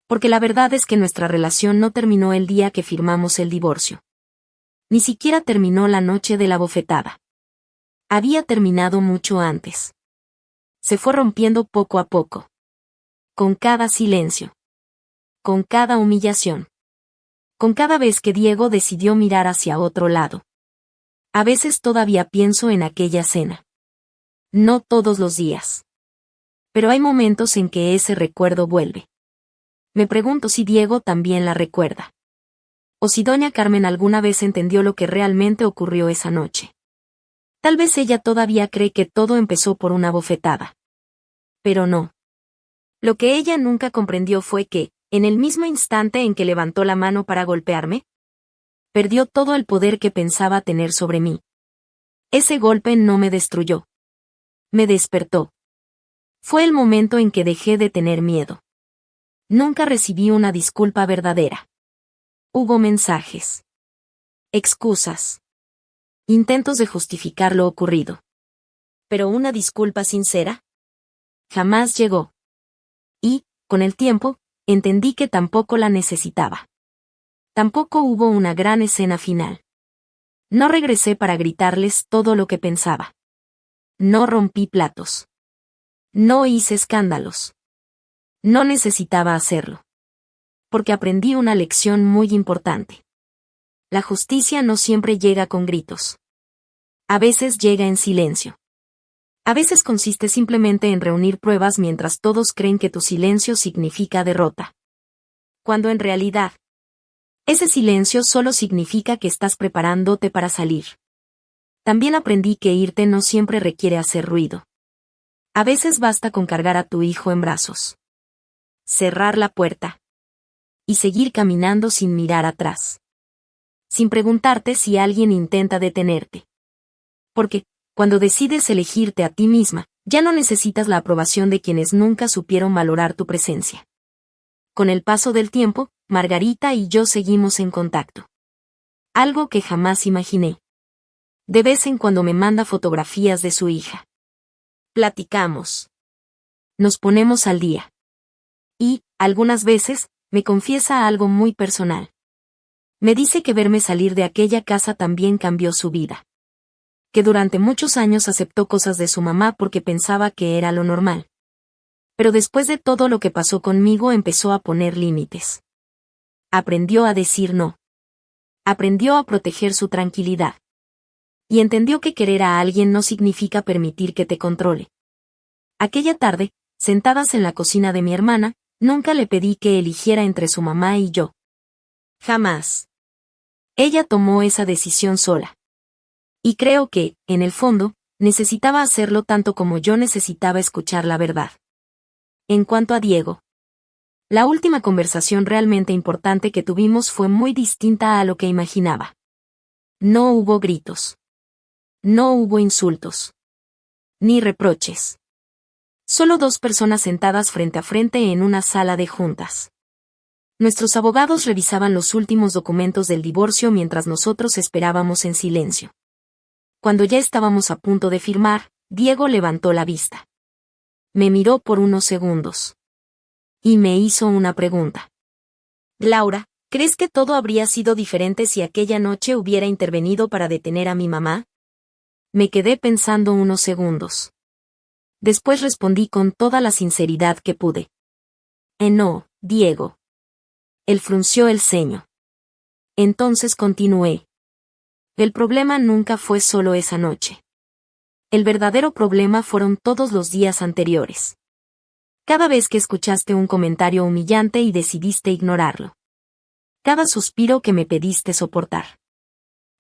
Speaker 1: Porque la verdad es que nuestra relación no terminó el día que firmamos el divorcio. Ni siquiera terminó la noche de la bofetada. Había terminado mucho antes. Se fue rompiendo poco a poco. Con cada silencio. Con cada humillación. Con cada vez que Diego decidió mirar hacia otro lado. A veces todavía pienso en aquella cena. No todos los días. Pero hay momentos en que ese recuerdo vuelve. Me pregunto si Diego también la recuerda. O si doña Carmen alguna vez entendió lo que realmente ocurrió esa noche. Tal vez ella todavía cree que todo empezó por una bofetada. Pero no. Lo que ella nunca comprendió fue que, en el mismo instante en que levantó la mano para golpearme, perdió todo el poder que pensaba tener sobre mí. Ese golpe no me destruyó. Me despertó. Fue el momento en que dejé de tener miedo. Nunca recibí una disculpa verdadera. Hubo mensajes. Excusas. Intentos de justificar lo ocurrido. Pero una disculpa sincera jamás llegó. Y, con el tiempo, entendí que tampoco la necesitaba. Tampoco hubo una gran escena final. No regresé para gritarles todo lo que pensaba. No rompí platos. No hice escándalos. No necesitaba hacerlo. Porque aprendí una lección muy importante. La justicia no siempre llega con gritos. A veces llega en silencio. A veces consiste simplemente en reunir pruebas mientras todos creen que tu silencio significa derrota. Cuando en realidad, ese silencio solo significa que estás preparándote para salir. También aprendí que irte no siempre requiere hacer ruido. A veces basta con cargar a tu hijo en brazos. Cerrar la puerta. Y seguir caminando sin mirar atrás. Sin preguntarte si alguien intenta detenerte. Porque, cuando decides elegirte a ti misma, ya no necesitas la aprobación de quienes nunca supieron valorar tu presencia. Con el paso del tiempo, Margarita y yo seguimos en contacto. Algo que jamás imaginé. De vez en cuando me manda fotografías de su hija. Platicamos. Nos ponemos al día. Y, algunas veces, me confiesa algo muy personal. Me dice que verme salir de aquella casa también cambió su vida. Que durante muchos años aceptó cosas de su mamá porque pensaba que era lo normal. Pero después de todo lo que pasó conmigo empezó a poner límites. Aprendió a decir no. Aprendió a proteger su tranquilidad. Y entendió que querer a alguien no significa permitir que te controle. Aquella tarde, sentadas en la cocina de mi hermana, nunca le pedí que eligiera entre su mamá y yo. Jamás. Ella tomó esa decisión sola. Y creo que, en el fondo, necesitaba hacerlo tanto como yo necesitaba escuchar la verdad. En cuanto a Diego, la última conversación realmente importante que tuvimos fue muy distinta a lo que imaginaba. No hubo gritos. No hubo insultos. Ni reproches. Solo dos personas sentadas frente a frente en una sala de juntas. Nuestros abogados revisaban los últimos documentos del divorcio mientras nosotros esperábamos en silencio. Cuando ya estábamos a punto de firmar, Diego levantó la vista. Me miró por unos segundos. Y me hizo una pregunta. Laura, ¿crees que todo habría sido diferente si aquella noche hubiera intervenido para detener a mi mamá? Me quedé pensando unos segundos. Después respondí con toda la sinceridad que pude. No, Diego. Él frunció el ceño. Entonces continué. El problema nunca fue solo esa noche. El verdadero problema fueron todos los días anteriores. Cada vez que escuchaste un comentario humillante y decidiste ignorarlo. Cada suspiro que me pediste soportar.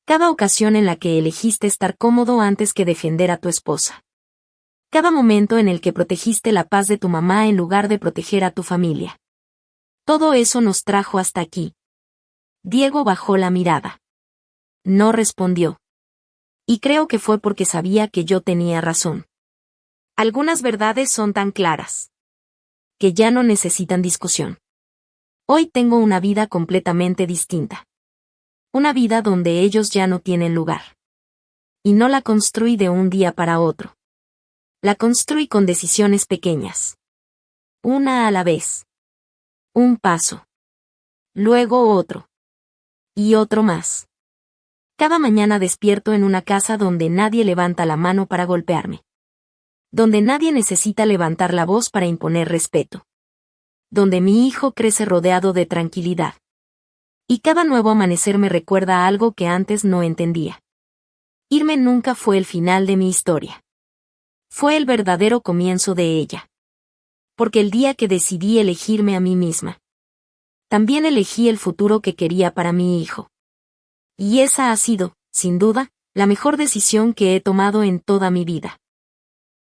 Speaker 1: Cada ocasión en la que elegiste estar cómodo antes que defender a tu esposa. Cada momento en el que protegiste la paz de tu mamá en lugar de proteger a tu familia. Todo eso nos trajo hasta aquí. Diego bajó la mirada. No respondió. Y creo que fue porque sabía que yo tenía razón. Algunas verdades son tan claras que ya no necesitan discusión. Hoy tengo una vida completamente distinta. Una vida donde ellos ya no tienen lugar. Y no la construí de un día para otro. La construí con decisiones pequeñas. Una a la vez. Un paso. Luego otro. Y otro más. Cada mañana despierto en una casa donde nadie levanta la mano para golpearme. Donde nadie necesita levantar la voz para imponer respeto. Donde mi hijo crece rodeado de tranquilidad. Y cada nuevo amanecer me recuerda algo que antes no entendía. Irme nunca fue el final de mi historia. Fue el verdadero comienzo de ella. Porque el día que decidí elegirme a mí misma, también elegí el futuro que quería para mi hijo. Y esa ha sido, sin duda, la mejor decisión que he tomado en toda mi vida.